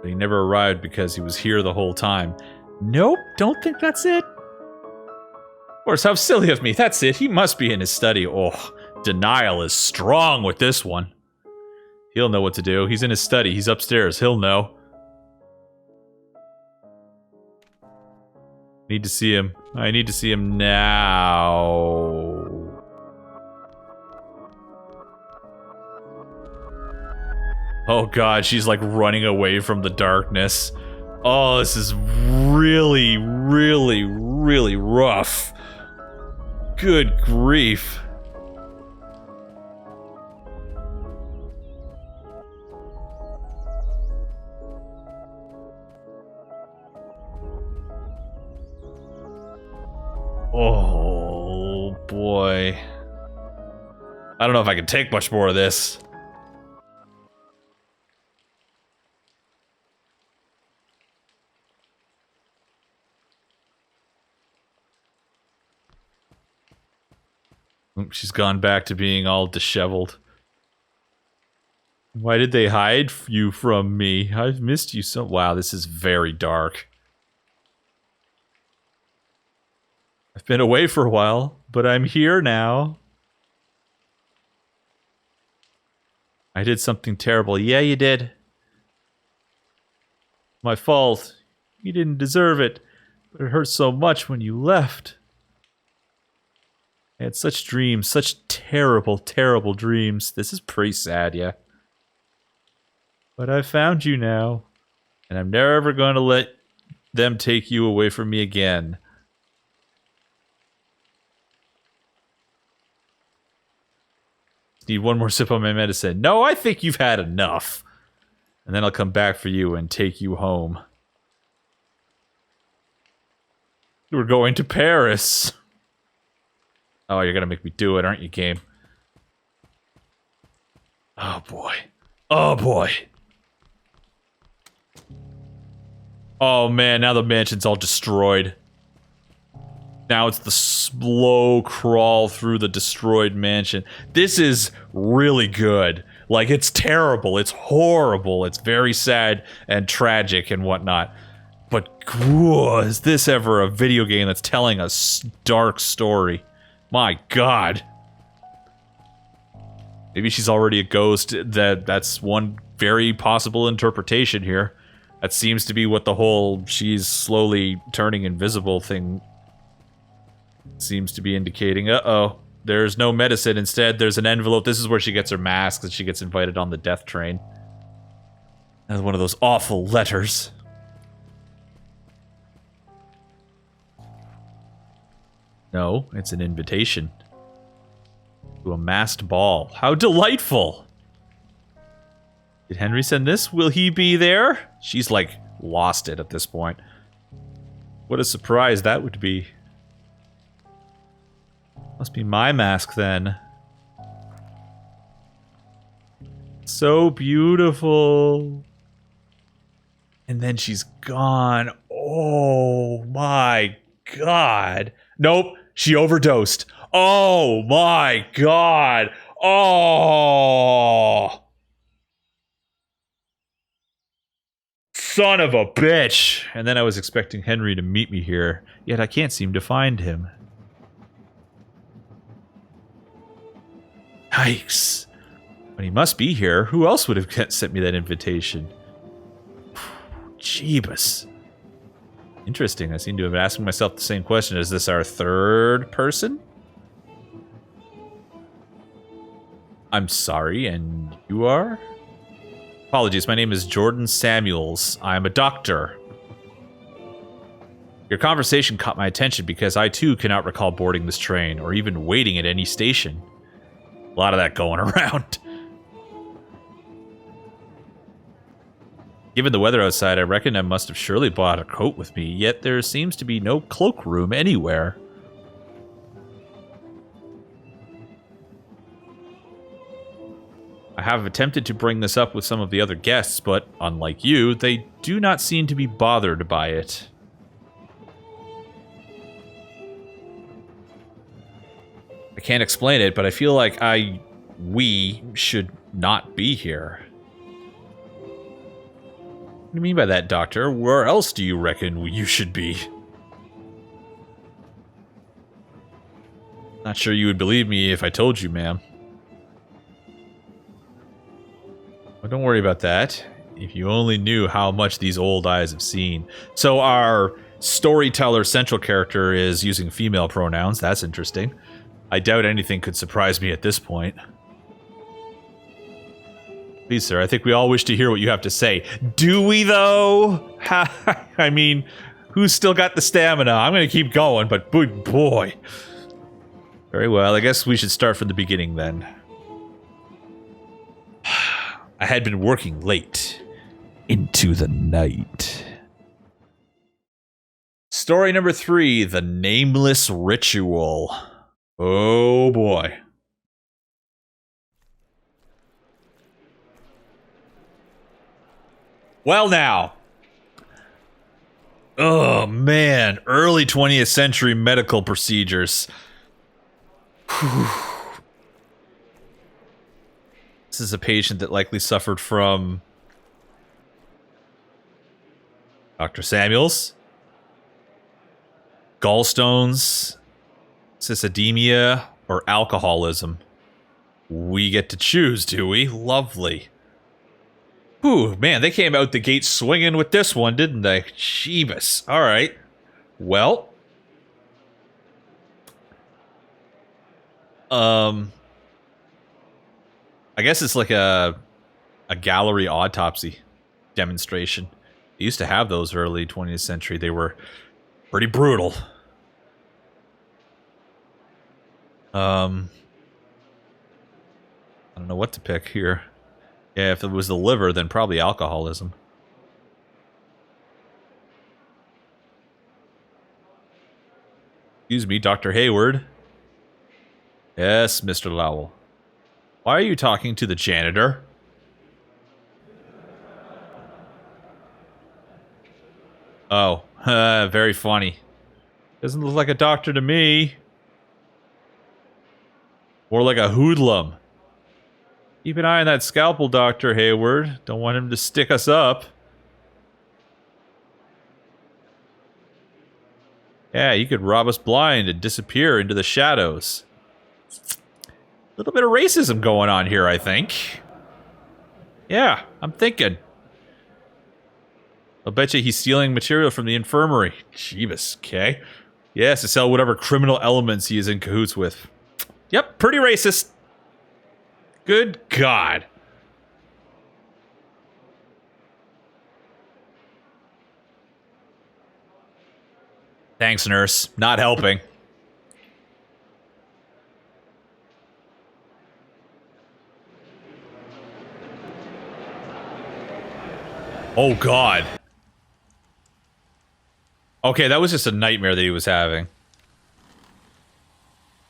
But he never arrived because he was here the whole time. Nope, don't think that's it. Of course, how silly of me. That's it. He must be in his study. Oh, denial is strong with this one. He'll know what to do. He's in his study. He's upstairs. He'll know. Need to see him. I need to see him now. Oh god, she's like running away from the darkness. Oh, this is really, really, really rough. Good grief. Oh boy. I don't know if I can take much more of this. She's gone back to being all disheveled. Why did they hide you from me? I've missed you so... Wow, this is very dark. I've been away for a while, but I'm here now. I did something terrible. Yeah, you did. My fault. You didn't deserve it, but it hurt so much when you left. I had such dreams, such terrible, terrible dreams. This is pretty sad, yeah. But I found you now, and I'm never going to let them take you away from me again. Need one more sip of my medicine. No, I think you've had enough. And then I'll come back for you and take you home. We're going to Paris. Oh, you're gonna make me do it, aren't you, game? Oh, boy. Oh, boy. Oh, man, now the mansion's all destroyed. Now it's the slow crawl through the destroyed mansion. This is really good. Like, it's terrible. It's horrible. It's very sad and tragic and whatnot. But, whoa, is this ever a video game that's telling a dark story? My god. Maybe she's already a ghost. That's one very possible interpretation here. That seems to be what the whole she's slowly turning invisible thing seems to be indicating. Uh-oh. There's no medicine. Instead, there's an envelope. This is where she gets her mask and she gets invited on the death train. That's one of those awful letters. No, it's an invitation. To a masked ball. How delightful! Did Henry send this? Will he be there? She's like lost it at this point. What a surprise that would be. Must be my mask then. So beautiful. And then she's gone. Oh my god. Nope, she overdosed. Oh my god. Oh. Son of a bitch. And then I was expecting Henry to meet me here, yet I can't seem to find him. Yikes. But he must be here. Who else would have sent me that invitation? Jeebus. Interesting. I seem to have been asking myself the same question. Is this our third person? I'm sorry, and you are? Apologies, my name is Jordan Samuels. I'm a doctor. Your conversation caught my attention because I too cannot recall boarding this train or even waiting at any station. A lot of that going around. Given the weather outside, I reckon I must have surely bought a coat with me, yet there seems to be no cloakroom anywhere. I have attempted to bring this up with some of the other guests, but unlike you, they do not seem to be bothered by it. I can't explain it, but I feel like we should not be here. What do you mean by that, Doctor? Where else do you reckon you should be? Not sure you would believe me if I told you, ma'am. Well, don't worry about that. If you only knew how much these old eyes have seen. So our storyteller central character is using female pronouns. That's interesting. I doubt anything could surprise me at this point. Please, sir, I think we all wish to hear what you have to say. Do we, though? I mean, who's still got the stamina? I'm going to keep going, but boy. Very well, I guess we should start from the beginning, then. I had been working late into the night. Story number 3, The Nameless Ritual. Oh, boy. Well, now. Oh, man. Early 20th century medical procedures. Whew. This is a patient that likely suffered from Dr. Samuels, gallstones, cystisemia, or alcoholism. We get to choose, do we? Lovely. Whew, man, they came out the gate swinging with this one, didn't they? Jeebus. All right. Well. I guess it's like a gallery autopsy demonstration. They used to have those early 20th century. They were pretty brutal. I don't know what to pick here. Yeah, if it was the liver, then probably alcoholism. Excuse me, Dr. Hayward. Yes, Mr. Lowell. Why are you talking to the janitor? Oh, very funny. Doesn't look like a doctor to me. More like a hoodlum. Keep an eye on that scalpel, Dr. Hayward. Don't want him to stick us up. Yeah, you could rob us blind and disappear into the shadows. A little bit of racism going on here, I think. Yeah, I'm thinking. I'll bet you he's stealing material from the infirmary. Jeebus, okay. Yes, to sell whatever criminal elements he is in cahoots with. Yep, pretty racist. Good God. Thanks, nurse. Not helping. Oh, God. Okay, that was just a nightmare that he was having.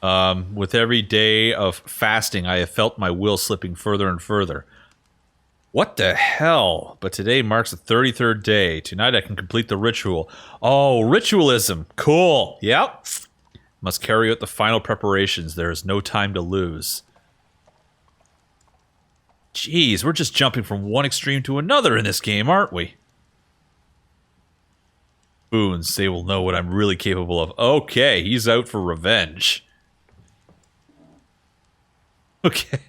With every day of fasting, I have felt my will slipping further and further. What the hell? But today marks the 33rd day. Tonight I can complete the ritual. Oh, ritualism. Cool. Yep. Must carry out the final preparations. There is no time to lose. Jeez, we're just jumping from one extreme to another in this game, aren't we? Boons, they will know what I'm really capable of. Okay, he's out for revenge. Okay,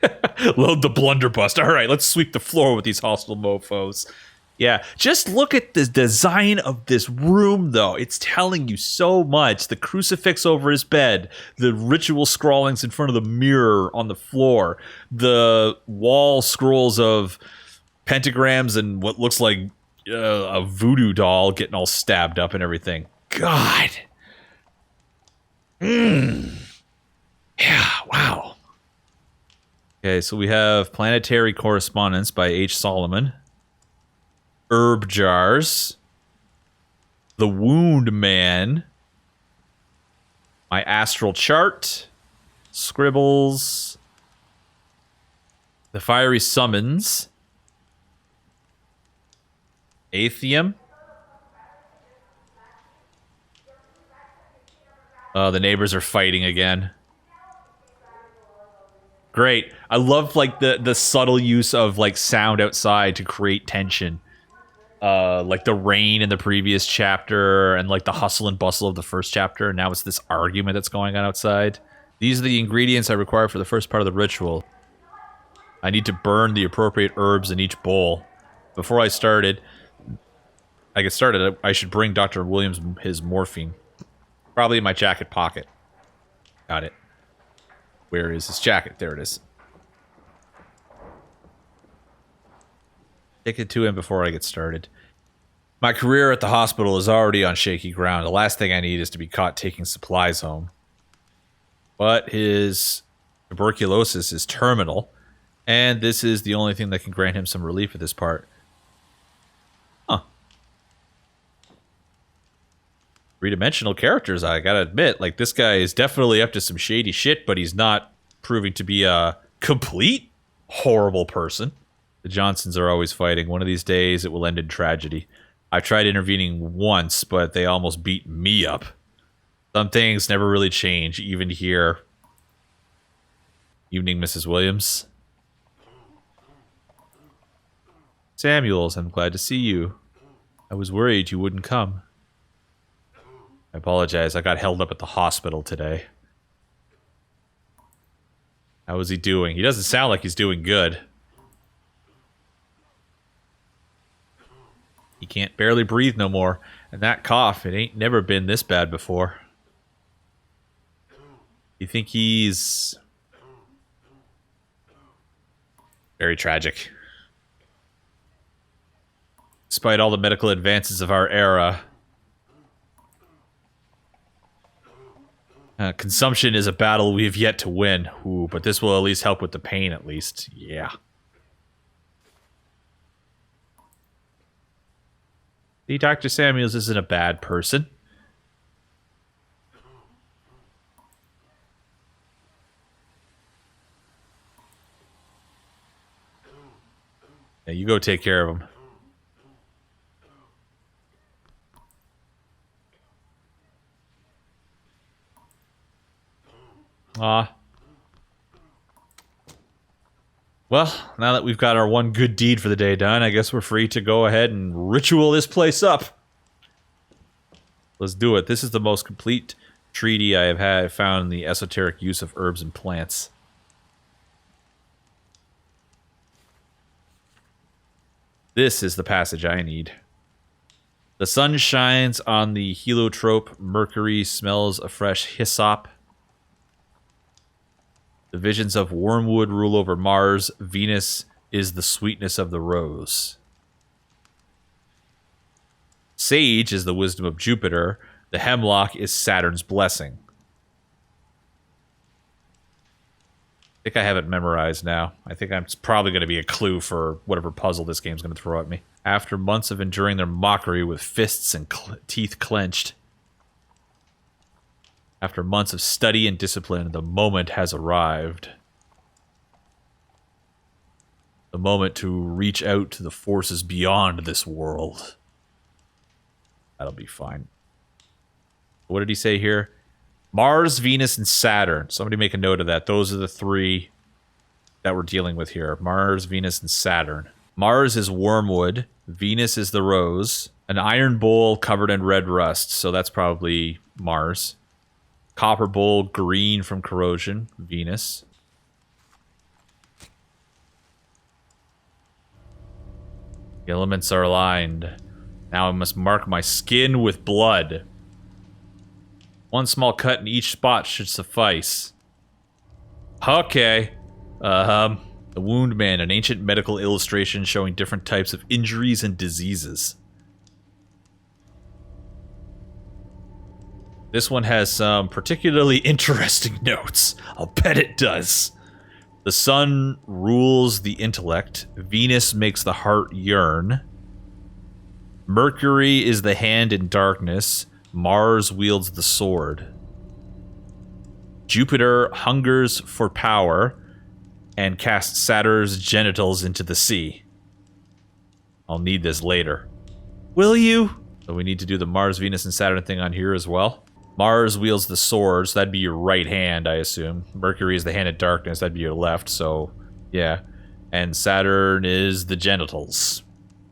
load the blunderbuss. All right, let's sweep the floor with these hostile mofos. Yeah, just look at the design of this room, though. It's telling you so much. The crucifix over his bed, the ritual scrawlings in front of the mirror on the floor, the wall scrolls of pentagrams and what looks like a voodoo doll getting all stabbed up and everything. God. Yeah, wow. Okay, so we have Planetary Correspondence by H. Solomon. Herb Jars. The Wound Man. My Astral Chart. Scribbles. The Fiery Summons. Atheum. The neighbors are fighting again. Great. I love like the subtle use of like sound outside to create tension. Like the rain in the previous chapter and like the hustle and bustle of the first chapter. And now it's this argument that's going on outside. These are the ingredients I require for the first part of the ritual. I need to burn the appropriate herbs in each bowl. Before I get started, I should bring Dr. Williams his morphine. Probably in my jacket pocket. Got it. Where is his jacket? There it is. Take it to him before I get started. My career at the hospital is already on shaky ground. The last thing I need is to be caught taking supplies home. But his tuberculosis is terminal, and this is the only thing that can grant him some relief at this part. Huh. Three-dimensional characters, I gotta admit. Like, this guy is definitely up to some shady shit, but he's not proving to be a complete horrible person. The Johnsons are always fighting. One of these days, it will end in tragedy. I've tried intervening once, but they almost beat me up. Some things never really change, even here. Evening, Mrs. Williams. Samuels, I'm glad to see you. I was worried you wouldn't come. I apologize, I got held up at the hospital today. How is he doing? He doesn't sound like he's doing good. He can't barely breathe no more. And that cough, it ain't never been this bad before. You think he's... very tragic. Despite all the medical advances of our era, consumption is a battle we have yet to win. Ooh, but this will at least help with the pain, at least. Yeah. See, Dr. Samuels isn't a bad person. Yeah, you go take care of him. Well, now that we've got our one good deed for the day done, I guess we're free to go ahead and ritual this place up. Let's do it. This is the most complete treaty I have found in the esoteric use of herbs and plants. This is the passage I need. The sun shines on the heliotrope. Mercury smells a fresh hyssop. The visions of wormwood rule over Mars. Venus is the sweetness of the rose. Sage is the wisdom of Jupiter. The hemlock is Saturn's blessing. I think I have it memorized now. I think it's probably going to be a clue for whatever puzzle this game's going to throw at me. After months of enduring their mockery with fists and teeth clenched. After months of study and discipline, the moment has arrived. The moment to reach out to the forces beyond this world. That'll be fine. What did he say here? Mars, Venus, and Saturn. Somebody make a note of that. Those are the three that we're dealing with here. Mars, Venus, and Saturn. Mars is wormwood. Venus is the rose. An iron bowl covered in red rust. So that's probably Mars. Copper bowl, green from corrosion. Venus. The elements are aligned. Now I must mark my skin with blood. One small cut in each spot should suffice. Okay. The Wound Man, an ancient medical illustration showing different types of injuries and diseases. This one has some particularly interesting notes. I'll bet it does. The sun rules the intellect. Venus makes the heart yearn. Mercury is the hand in darkness. Mars wields the sword. Jupiter hungers for power and casts Saturn's genitals into the sea. I'll need this later. Will you? So we need to do the Mars, Venus, and Saturn thing on here as well. Mars wields the sword, so that'd be your right hand, I assume. Mercury is the hand of darkness, that'd be your left, so yeah. And Saturn is the genitals.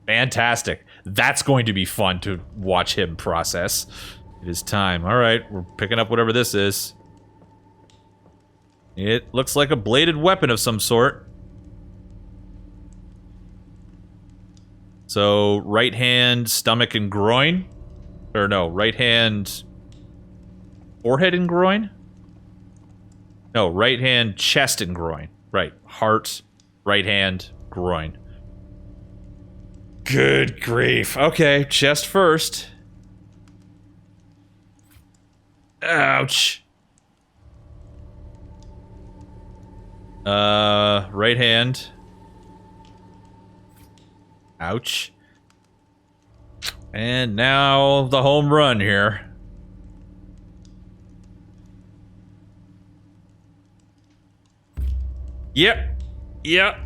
Fantastic. That's going to be fun to watch him process. It is time. Alright, we're picking up whatever this is. It looks like a bladed weapon of some sort. So, right hand, stomach, and groin? Or no, right hand, forehead and groin? No, right hand, chest and groin. Right, heart, right hand, groin. Good grief. Okay, chest first. Ouch. Right hand. Ouch. And now the home run here. Yep. Yep.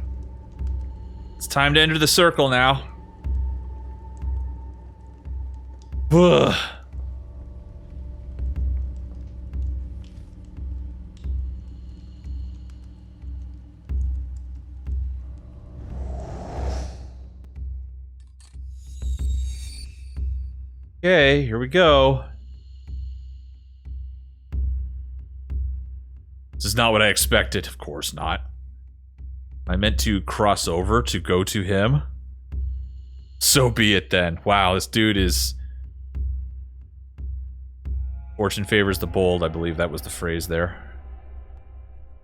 It's time to enter the circle now. Ugh. Okay, here we go. This is not what I expected. Of course not. I meant to cross over to go to him. So be it then. Wow, this dude is... Fortune favors the bold, I believe that was the phrase there.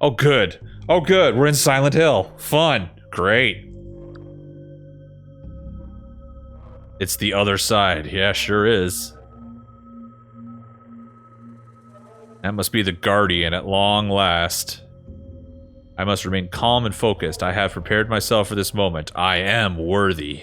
Oh, good. Oh, good. We're in Silent Hill. Fun. Great. It's the other side. Yeah, sure is. That must be the Guardian at long last. I must remain calm and focused. I have prepared myself for this moment. I am worthy.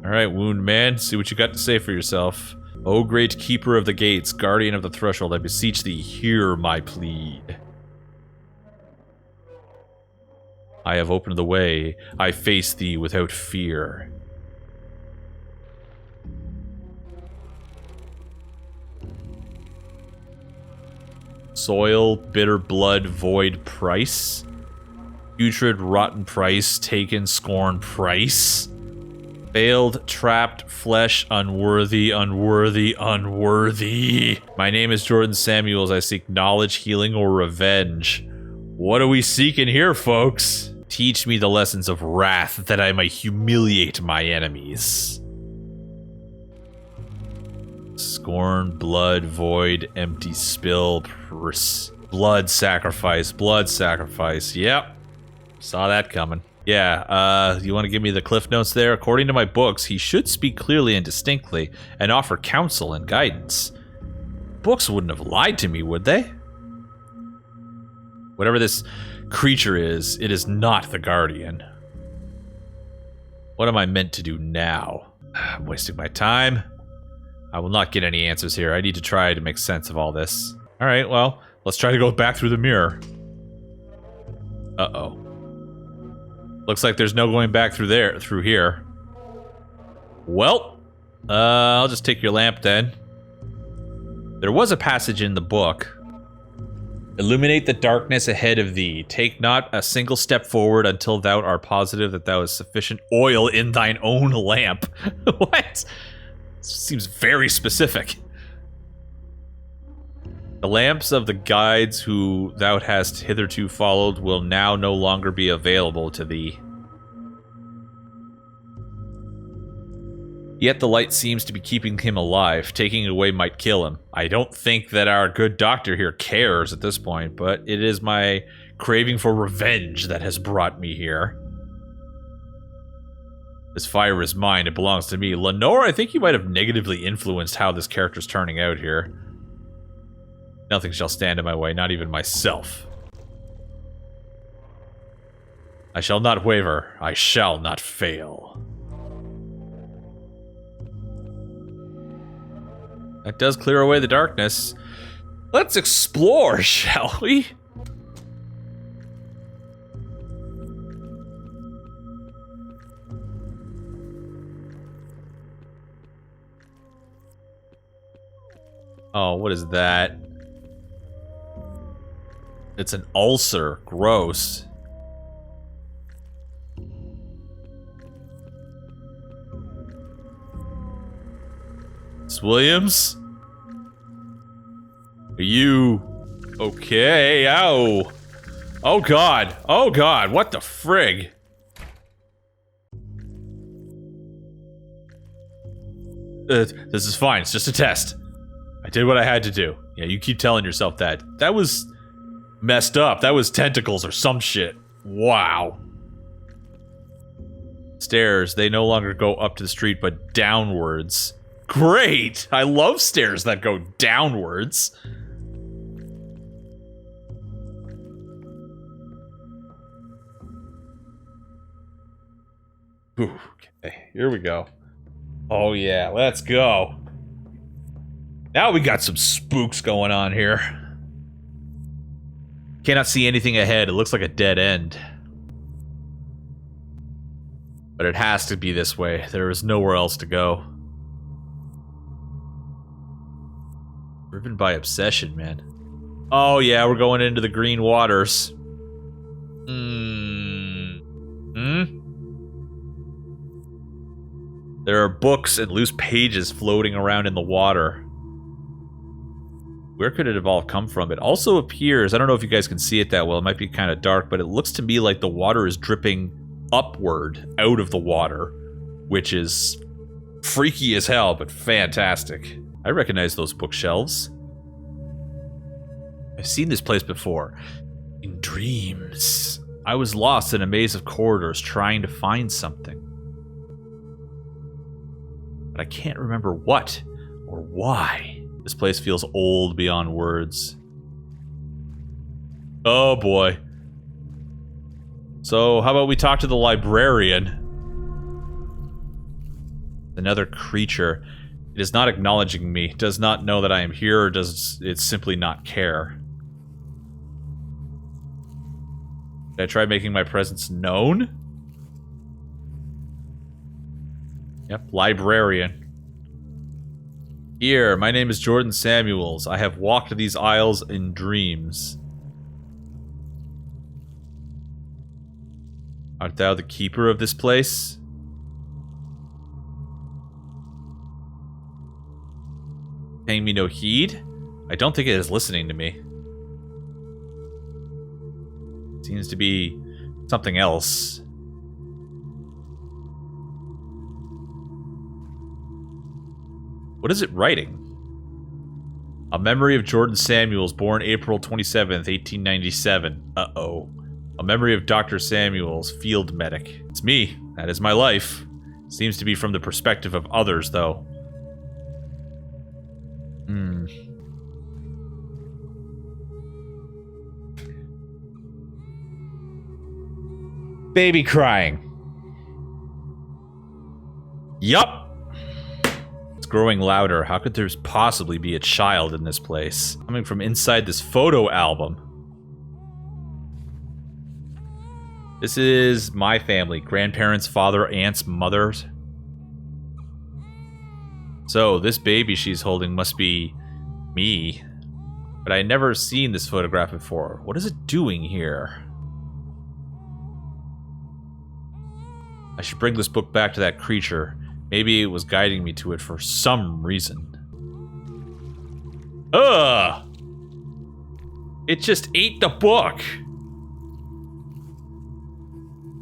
Alright, Wound Man, see what you got to say for yourself. O great keeper of the gates, guardian of the threshold, I beseech thee, hear my plead. I have opened the way. I face thee without fear. Soil, bitter blood, void price. Putrid, rotten price, taken, scorn, price. Failed, trapped, flesh, unworthy, unworthy, unworthy. My name is Jordan Samuels. I seek knowledge, healing, or revenge. What are we seeking here, folks? Teach me the lessons of wrath, that I may humiliate my enemies. Scorn, blood, void, empty, spill, blood sacrifice, blood sacrifice. Yep. Saw that coming. Yeah, you want to give me the cliff notes there? According to my books, he should speak clearly and distinctly, and offer counsel and guidance. Books wouldn't have lied to me, would they? Whatever this creature is, it is not the Guardian. What am I meant to do now? I'm wasting my time. I will not get any answers here. I need to try to make sense of all this. Alright, well, let's try to go back through the mirror. Uh-oh. Looks like there's no going back through here. Well, I'll just take your lamp then. There was a passage in the book. Illuminate the darkness ahead of thee. Take not a single step forward until thou art positive that thou hast sufficient oil in thine own lamp. What? Seems very specific. The lamps of the guides who thou hast hitherto followed will now no longer be available to thee. Yet the light seems to be keeping him alive. Taking it away might kill him. I don't think that our good doctor here cares at this point, but it is my craving for revenge that has brought me here. This fire is mine. It belongs to me. Lenore, I think you might have negatively influenced how this character's turning out here. Nothing shall stand in my way, not even myself. I shall not waver. I shall not fail. That does clear away the darkness. Let's explore, shall we? Oh, what is that? It's an ulcer. Gross. Williams? Are you okay? Ow. Oh god. Oh god. What the frig? This is fine. It's just a test. I did what I had to do. Yeah, you keep telling yourself that. That was messed up. That was tentacles or some shit. Wow. Stairs. They no longer go up to the street, but downwards. Great! I love stairs that go downwards. Ooh, okay, here we go. Oh yeah, let's go. Now we got some spooks going on here. Cannot see anything ahead. It looks like a dead end. But it has to be this way. There is nowhere else to go. Driven by obsession, man. Oh yeah, we're going into the green waters. There are books and loose pages floating around in the water. Where could it have all come from? It also appears, I don't know if you guys can see it that well, it might be kind of dark, but it looks to me like the water is dripping upward out of the water, which is freaky as hell, but fantastic. I recognize those bookshelves. I've seen this place before. In dreams. I was lost in a maze of corridors trying to find something. But I can't remember what or why. This place feels old beyond words. Oh boy. So, how about we talk to the librarian? Another creature. It is not acknowledging me, does not know that I am here, or does it simply not care? Should I try making my presence known? Yep, librarian. Here, my name is Jordan Samuels. I have walked these aisles in dreams. Art thou the keeper of this place? Paying me no heed? I don't think it is listening to me. Seems to be something else. What is it writing? A memory of Jordan Samuels, born April 27th, 1897. Uh-oh. A memory of Dr. Samuels, field medic. It's me. That is my life. Seems to be from the perspective of others, though. Baby crying. Yup. It's growing louder. How could there possibly be a child in this place? Coming from inside this photo album. This is my family. Grandparents, father, aunts, mothers. So, this baby she's holding must be me. But I never seen this photograph before. What is it doing here? I should bring this book back to that creature. Maybe it was guiding me to it for some reason. Ugh! It just ate the book!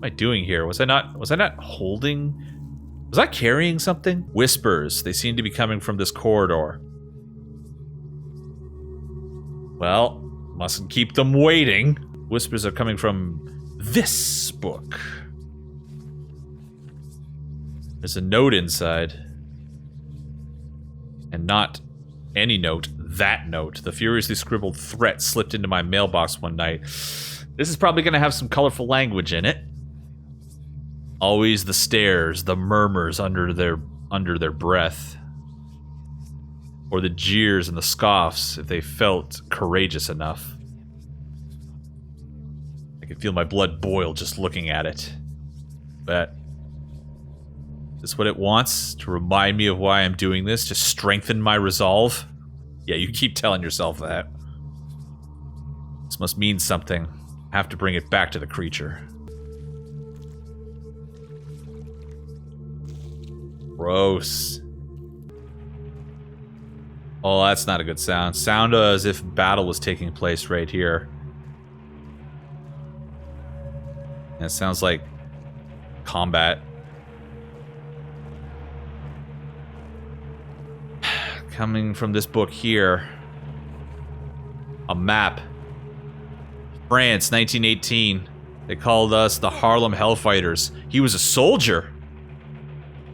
What am I doing here? Was I not holding? Was I carrying something? Whispers. They seem to be coming from this corridor. Well, mustn't keep them waiting. Whispers are coming from this book. There's a note inside. And not any note, that note. The furiously scribbled threat slipped into my mailbox one night. This is probably going to have some colorful language in it. Always the stares, the murmurs under their breath. Or the jeers and the scoffs if they felt courageous enough. I can feel my blood boil just looking at it. But is this what it wants? To remind me of why I'm doing this? To strengthen my resolve? Yeah, you keep telling yourself that. This must mean something. I have to bring it back to the creature. Gross. Oh, that's not a good sound. Sound as if battle was taking place right here. And it sounds like combat. Coming from this book here. A map. France, 1918. They called us the Harlem Hellfighters. He was a soldier.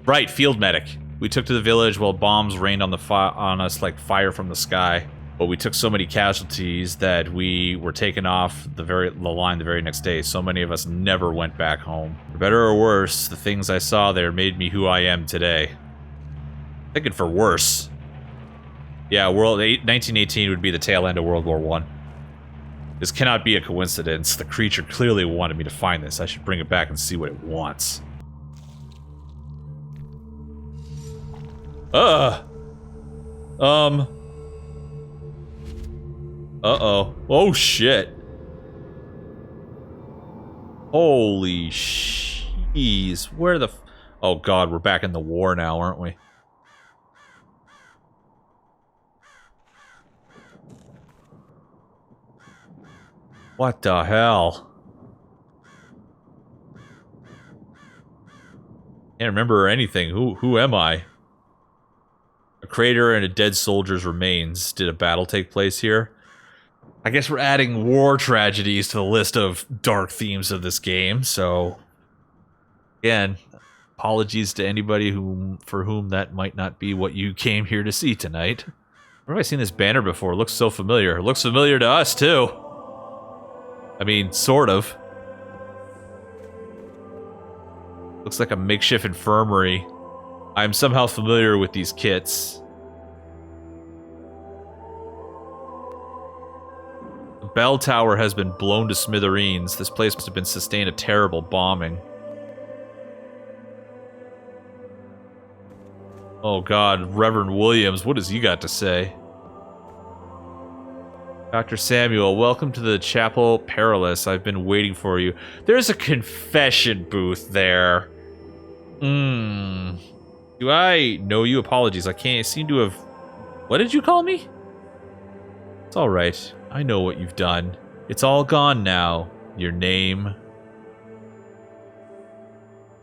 Right, field medic. We took to the village while bombs rained on us like fire from the sky. But we took so many casualties that we were taken off the line the very next day. So many of us never went back home. For better or worse, the things I saw there made me who I am today. Thinking for worse. Yeah, 1918 would be the tail end of World War I. This cannot be a coincidence. The creature clearly wanted me to find this. I should bring it back and see what it wants. Uh-oh. Oh, shit. Holy jeez. Where the oh, God, we're back in the war now, aren't we? What the hell? Can't remember anything. Who am I? A crater and a dead soldier's remains. Did a battle take place here? I guess we're adding war tragedies to the list of dark themes of this game, so... Again, apologies to anybody for whom that might not be what you came here to see tonight. Where have I seen this banner before? It looks so familiar. It looks familiar to us, too. I mean, sort of. Looks like a makeshift infirmary. I'm somehow familiar with these kits. The bell tower has been blown to smithereens. This place must have been sustained a terrible bombing. Oh God, Reverend Williams, what has he got to say? Dr. Samuel, welcome to the Chapel Perilous. I've been waiting for you. There's a confession booth there. Do I know you? Apologies, I can't seem to have... What did you call me? It's alright. I know what you've done. It's all gone now. Your name.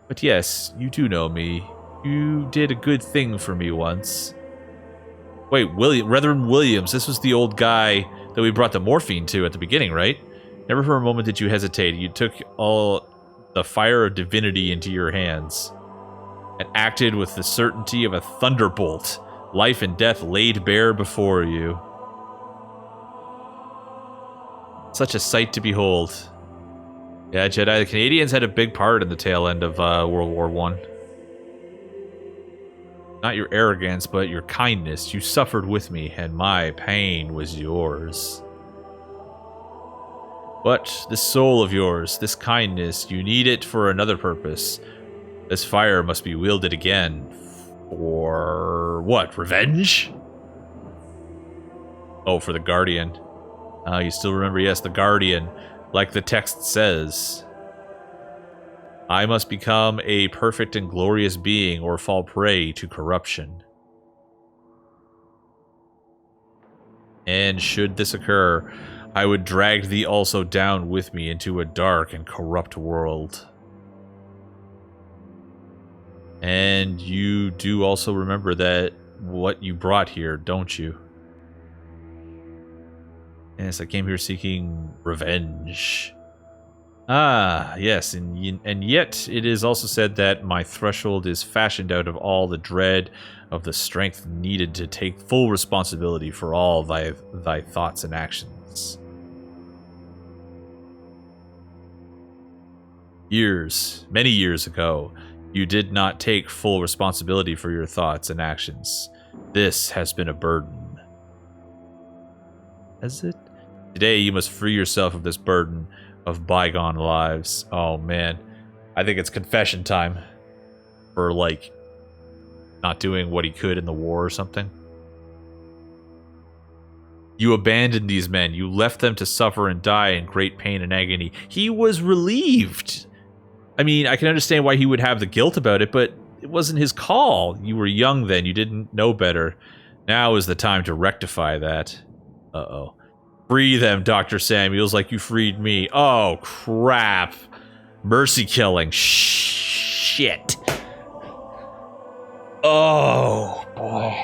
But yes, you do know me. You did a good thing for me once. Wait, Reverend Williams, this was the old guy that we brought the morphine to at the beginning, right? Never for a moment did you hesitate. You took all the fire of divinity into your hands and acted with the certainty of a thunderbolt. Life and death laid bare before you. Such a sight to behold. Yeah, Jedi, the Canadians had a big part in the tail end of World War One. Not your arrogance, but your kindness. You suffered with me, and my pain was yours. But this soul of yours, this kindness, you need it for another purpose. This fire must be wielded again. For what? Revenge? Oh, for the Guardian. You still remember, yes, the Guardian. Like the text says, I must become a perfect and glorious being or fall prey to corruption. And should this occur, I would drag thee also down with me into a dark and corrupt world. And you do also remember that what you brought here, don't you? Yes, I came here seeking revenge. Ah, yes, and yet it is also said that my threshold is fashioned out of all the dread of the strength needed to take full responsibility for all thy thoughts and actions. Many years ago, you did not take full responsibility for your thoughts and actions. This has been a burden. Has it? Today you must free yourself of this burden of bygone lives. Oh man, I think it's confession time for like not doing what he could in the war or something. You abandoned these men. You left them to suffer and die in great pain and agony. He was relieved. I mean, I can understand why he would have the guilt about it, but it wasn't his call. You were young then. You didn't know better. Now is the time to rectify that. Uh-oh. Free them, Dr. Samuels, like you freed me. Oh, crap. Mercy killing. Shit. Oh, boy.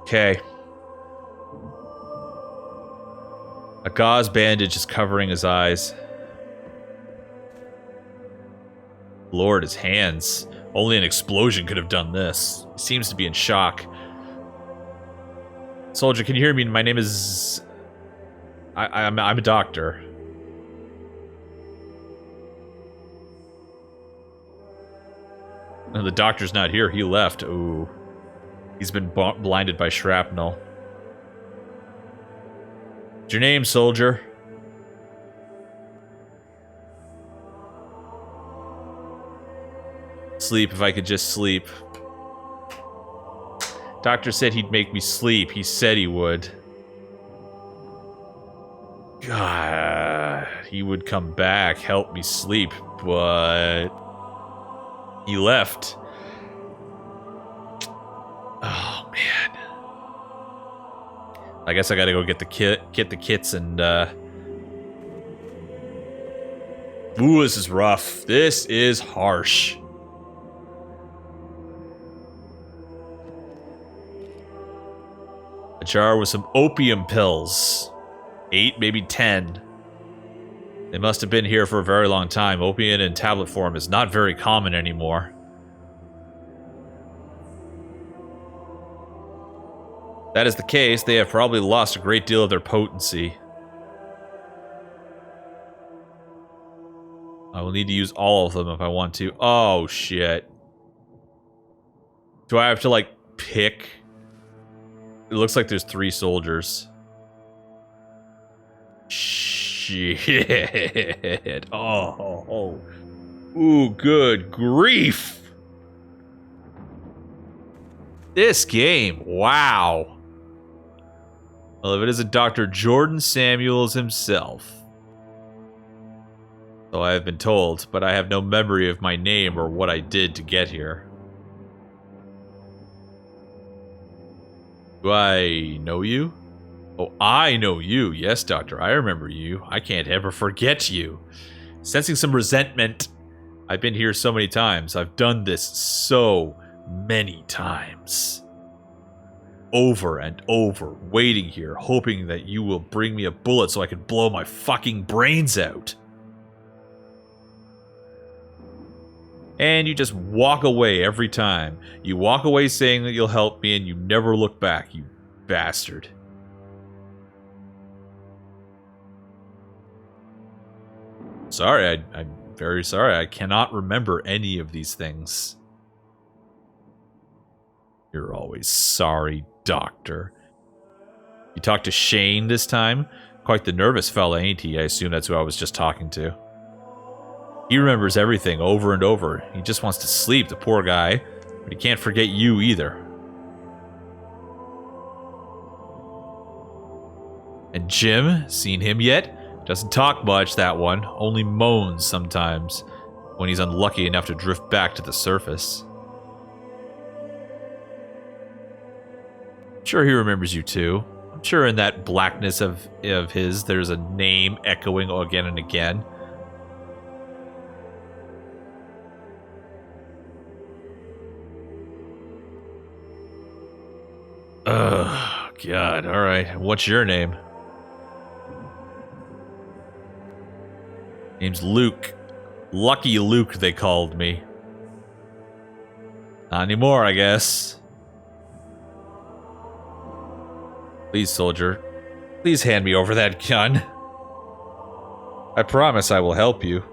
Okay. A gauze bandage is covering his eyes. Lord, his hands. Only an explosion could have done this. He seems to be in shock. Soldier, can you hear me? My name is... I'm a doctor. No, the doctor's not here. He left. Ooh. He's been blinded by shrapnel. What's your name, soldier? Sleep if I could just sleep. Doctor said he'd make me sleep. He said he would. God, he would come back, help me sleep, but he left. Oh man. I guess I gotta go get the kits and ooh, this is rough. This is harsh. A jar with some opium pills. 8, maybe 10. They must have been here for a very long time. Opium in tablet form is not very common anymore. If that is the case, they have probably lost a great deal of their potency. I will need to use all of them if I want to. Oh, shit. Do I have to, like, pick? It looks like there's 3 soldiers. Shit. Oh. Ooh, good grief. This game. Wow. Well, if it isn't Dr. Jordan Samuels himself. So I have been told, but I have no memory of my name or what I did to get here. Do I know you? Oh, I know you. Yes, Doctor, I remember you. I can't ever forget you. Sensing some resentment. I've been here so many times. I've done this so many times. Over and over, waiting here, hoping that you will bring me a bullet so I can blow my fucking brains out. And you just walk away every time. You walk away saying that you'll help me, and you never look back, you bastard. Sorry, I'm very sorry. I cannot remember any of these things. You're always sorry, Doctor. You talked to Shane this time? Quite the nervous fella, ain't he? I assume that's who I was just talking to. He remembers everything over and over. He just wants to sleep, the poor guy. But he can't forget you either. And Jim? Seen him yet? Doesn't talk much, that one. Only moans sometimes. When he's unlucky enough to drift back to the surface. I'm sure he remembers you too. I'm sure in that blackness of his, there's a name echoing again and again. Ugh, God, alright. What's your name? Name's Luke. Lucky Luke, they called me. Not anymore, I guess. Please, soldier. Please hand me over that gun. I promise I will help you.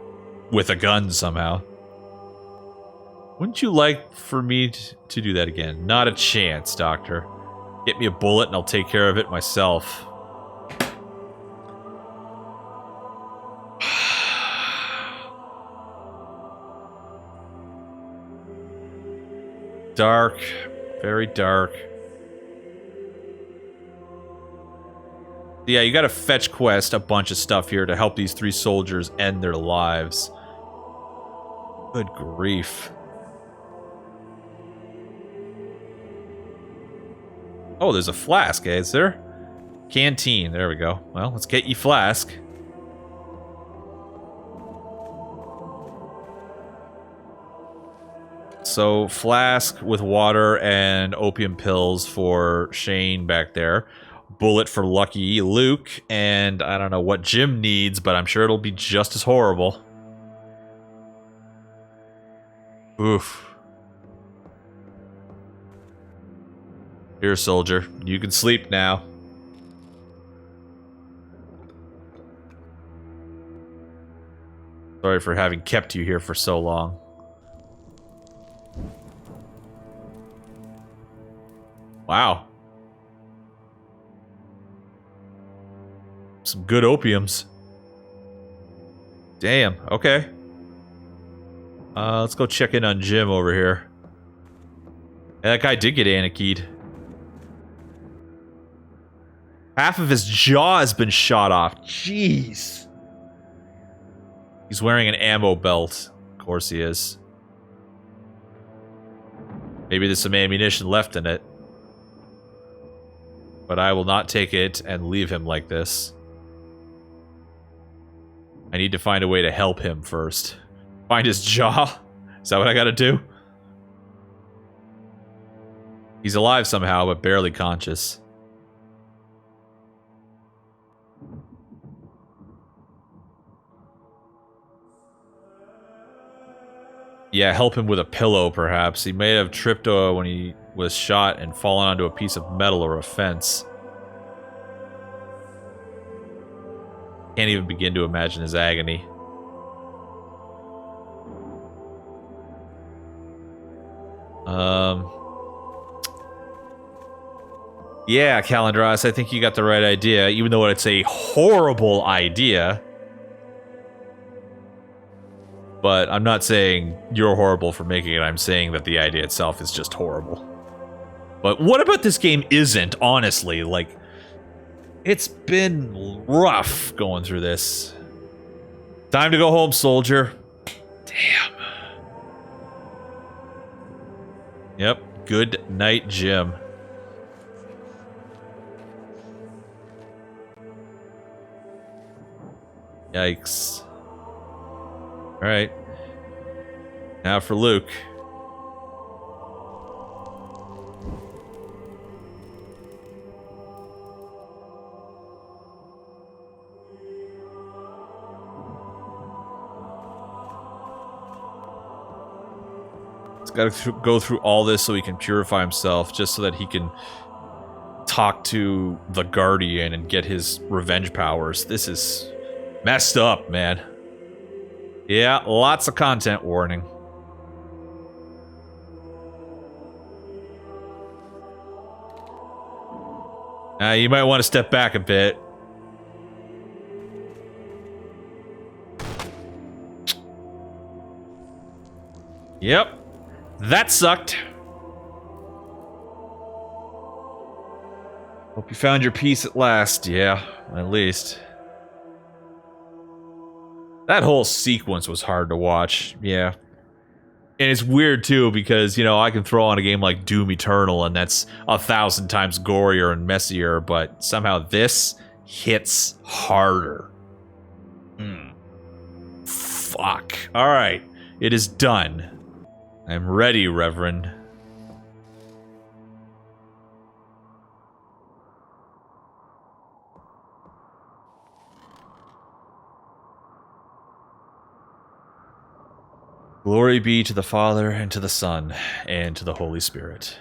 With a gun, somehow. Wouldn't you like for me to do that again? Not a chance, Doctor. Get me a bullet and I'll take care of it myself. Dark. Very dark. Yeah, you gotta fetch quest a bunch of stuff here to help these 3 soldiers end their lives. Good grief. Oh, there's a flask, eh? Is there? Canteen, there we go. Well, let's get you flask. So, flask with water and opium pills for Shane back there. Bullet for Lucky Luke, and I don't know what Jim needs, but I'm sure it'll be just as horrible. Oof. Here, soldier. You can sleep now. Sorry for having kept you here for so long. Wow. Some good opiums. Damn, okay. Let's go check in on Jim over here. Yeah, that guy did get anakied. Half of his jaw has been shot off. Jeez. He's wearing an ammo belt. Of course he is. Maybe there's some ammunition left in it. But I will not take it and leave him like this. I need to find a way to help him first. Find his jaw? Is that what I gotta do? He's alive somehow, but barely conscious. Yeah, help him with a pillow, perhaps. He may have tripped when he was shot and fallen onto a piece of metal or a fence. Can't even begin to imagine his agony. Yeah, Calandros, I think you got the right idea, even though it's a horrible idea. But I'm not saying you're horrible for making it, I'm saying that the idea itself is just horrible. But what about this game isn't, honestly? Like, it's been rough going through this. Time to go home, soldier. Damn. Yep, good night, Jim. Yikes. Alright. Now for Luke. He's got to go through all this so he can purify himself, just so that he can talk to the Guardian and get his revenge powers. This is messed up, man. Yeah, lots of content warning. You might want to step back a bit. Yep. That sucked. Hope you found your peace at last. Yeah, at least. That whole sequence was hard to watch. Yeah. And it's weird, too, because, you know, I can throw on a game like Doom Eternal, and that's 1,000 times gorier and messier, but somehow this hits harder. Fuck. Alright. It is done. I'm ready, Reverend. Glory be to the Father, and to the Son, and to the Holy Spirit.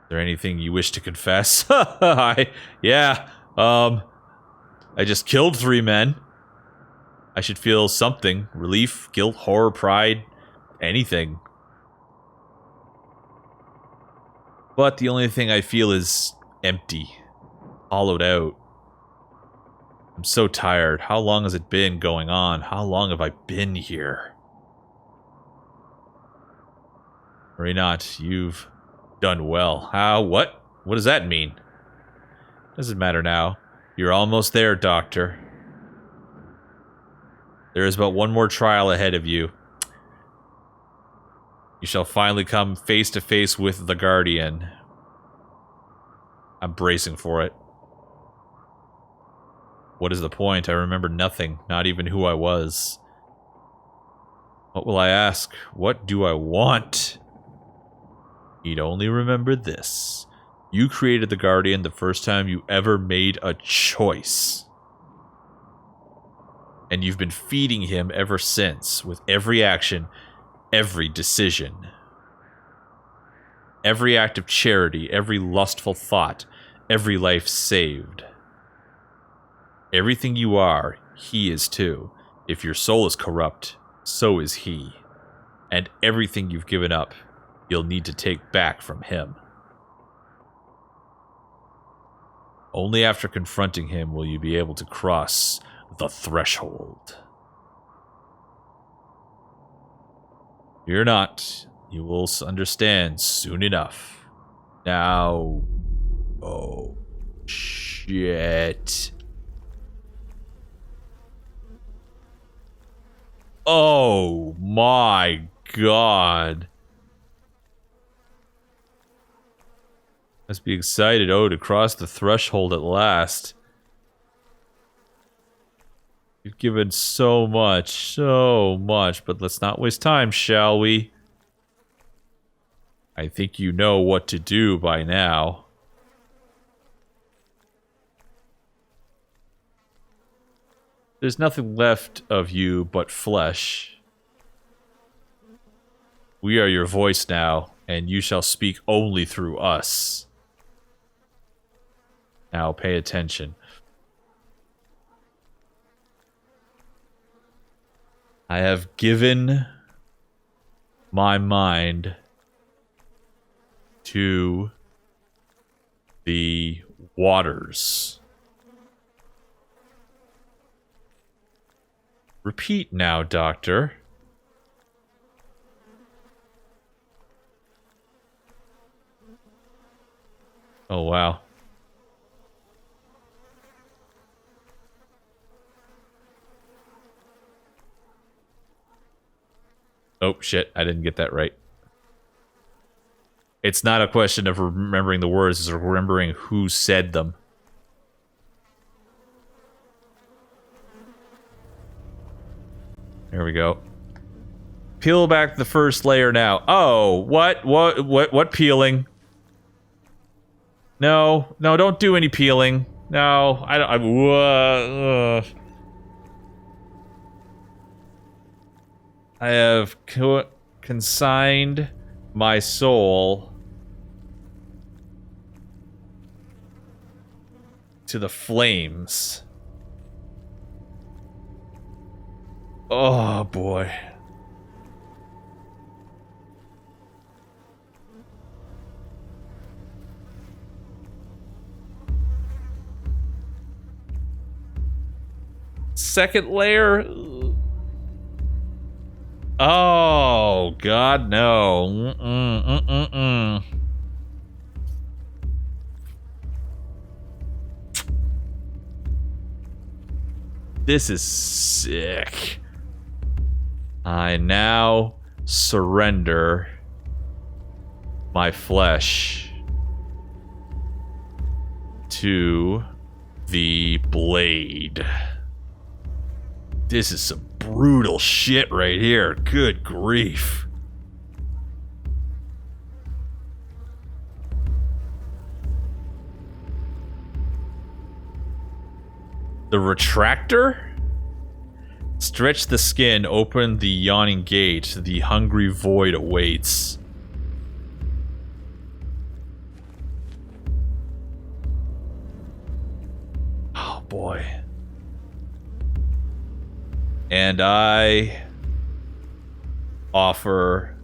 Is there anything you wish to confess? I just killed 3 men. I should feel something. Relief, guilt, horror, pride, anything. But the only thing I feel is empty. Hollowed out. I'm so tired. How long has it been going on? How long have I been here? Worry not. You've done well. How? What? What does that mean? Doesn't matter now. You're almost there, Doctor. There is but one more trial ahead of you. You shall finally come face to face with the Guardian. I'm bracing for it. What is the point? I remember nothing, not even who I was. What will I ask? What do I want? You'd only remember this. You created the Guardian the first time you ever made a choice. And you've been feeding him ever since, with every action, every decision. Every act of charity, every lustful thought, every life saved. Everything you are, he is too. If your soul is corrupt, so is he. And everything you've given up, you'll need to take back from him. Only after confronting him will you be able to cross the threshold. Fear not. You will understand soon enough. Now... Oh... Shit... Oh my god. Must be excited, to cross the threshold at last. You've given so much, but let's not waste time, shall we? I think you know what to do by now. There's nothing left of you but flesh. We are your voice now, and you shall speak only through us. Now pay attention. I have given my mind to the waters. Repeat now, Doctor. Oh, wow. Oh, shit. I didn't get that right. It's not a question of remembering the words, it's remembering who said them. There we go. Peel back the first layer now. Oh, what peeling? No, don't do any peeling. No, I don't. I have consigned my soul to the flames. Oh boy. Second layer. Oh God, no. This is sick. I now surrender my flesh to the blade. This is some brutal shit right here. Good grief. The retractor? Stretch the skin, open the yawning gate. The hungry void awaits. Oh boy. And I offer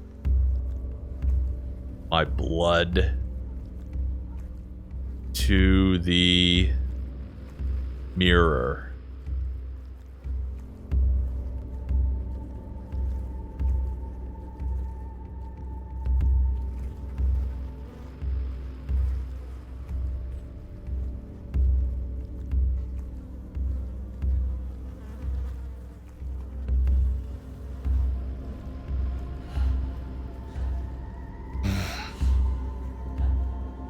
my blood to the mirror.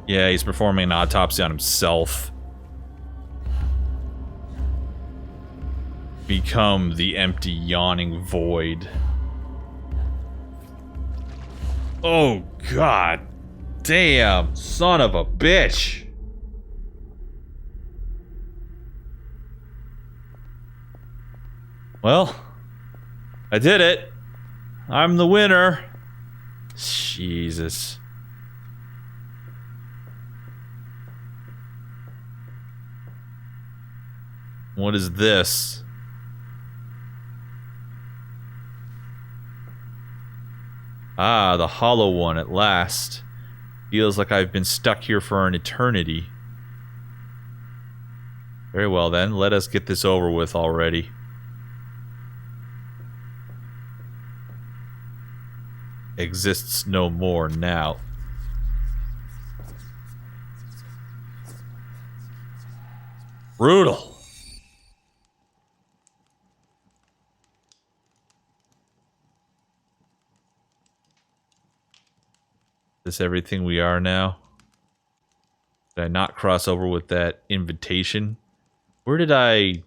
Yeah, he's performing an autopsy on himself. Become the empty, yawning void. Oh, God. Damn, son of a bitch. Well, I did it. I'm the winner. Jesus. What is this? Ah, the hollow one at last. Feels like I've been stuck here for an eternity. Very well then, let us get this over with already. Exists no more now. Brutal. Is this everything we are now? Did I not cross over with that invitation? Where did I...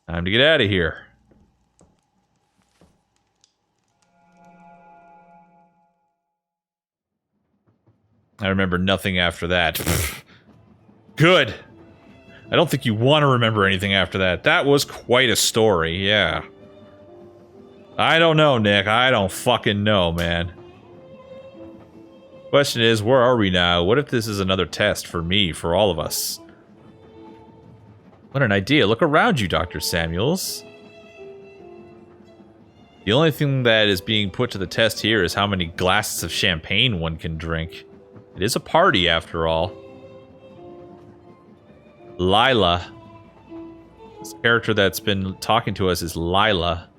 Time to get out of here. I remember nothing after that. Good. I don't think you want to remember anything after that. That was quite a story, yeah. I don't know, Nick. I don't fucking know, man. Question is, where are we now? What if this is another test for me, for all of us? What an idea. Look around you, Dr. Samuels. The only thing that is being put to the test here is how many glasses of champagne one can drink. It is a party, after all. Lila. This character that's been talking to us is Lila.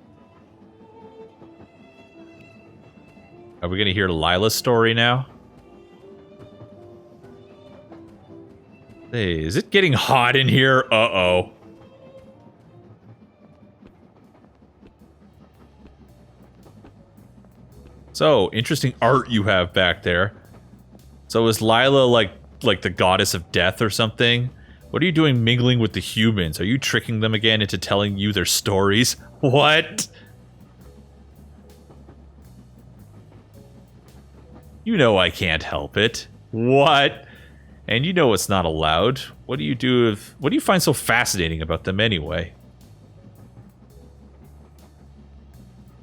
Are we going to hear Lila's story now? Hey, is it getting hot in here? Uh-oh. So, interesting art you have back there. So is Lila like the goddess of death or something? What are you doing mingling with the humans? Are you tricking them again into telling you their stories? What? You know I can't help it. What? And you know it's not allowed. What do you find so fascinating about them anyway?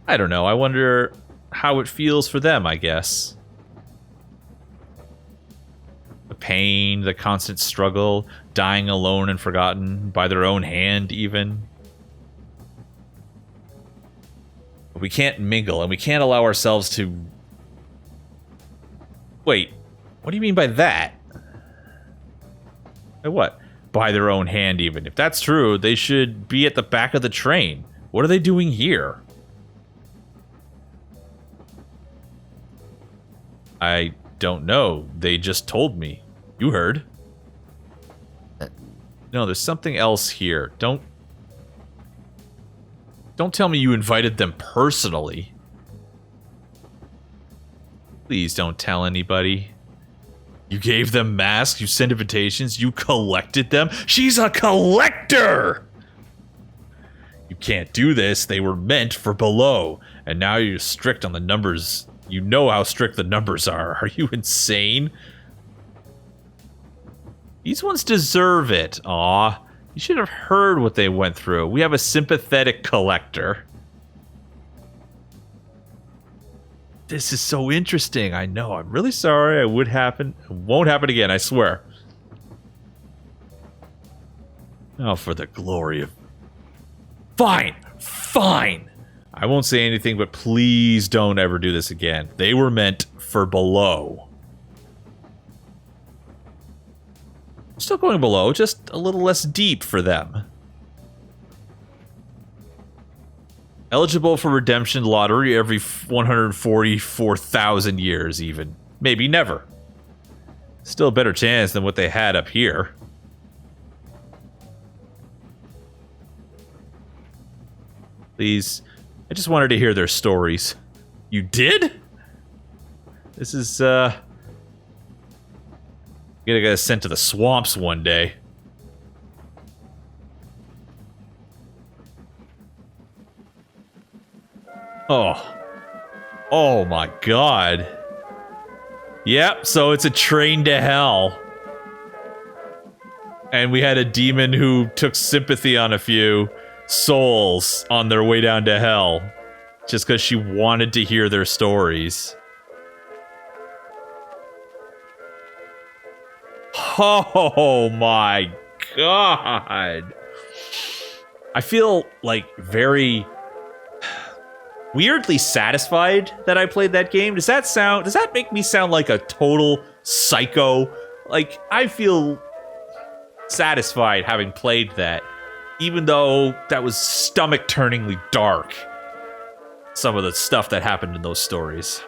I don't know. I wonder how it feels for them, I guess. The pain, the constant struggle, dying alone and forgotten by their own hand, even. We can't mingle, and we can't allow ourselves to... Wait, what do you mean by that? By what? By their own hand, even. If that's true, they should be at the back of the train. What are they doing here? I don't know. They just told me. You heard. No, there's something else here. Don't tell me you invited them personally. Please don't tell anybody. You gave them masks, you sent invitations, you collected them. She's a collector! You can't do this. They were meant for below. And now you're strict on the numbers. You know how strict the numbers are. Are you insane? These ones deserve it. Aw. You should have heard what they went through. We have a sympathetic collector. This is so interesting. I know. I'm really sorry. It would happen. It won't happen again, I swear. Oh, for the glory of... Fine. Fine. I won't say anything, but please don't ever do this again. They were meant for below. Still going below, just a little less deep for them. Eligible for redemption lottery every 144,000 years, even. Maybe never. Still a better chance than what they had up here. Please. I just wanted to hear their stories. You did? This is, gonna get us sent to the swamps one day. Oh. Oh my god. Yep, so it's a train to hell. And we had a demon who took sympathy on a few souls on their way down to hell. Just because she wanted to hear their stories. Oh my god. I feel like very weirdly satisfied that I played that game. Does that make me sound like a total psycho? Like, I feel satisfied having played that, even though that was stomach-turningly dark. Some of the stuff that happened in those stories.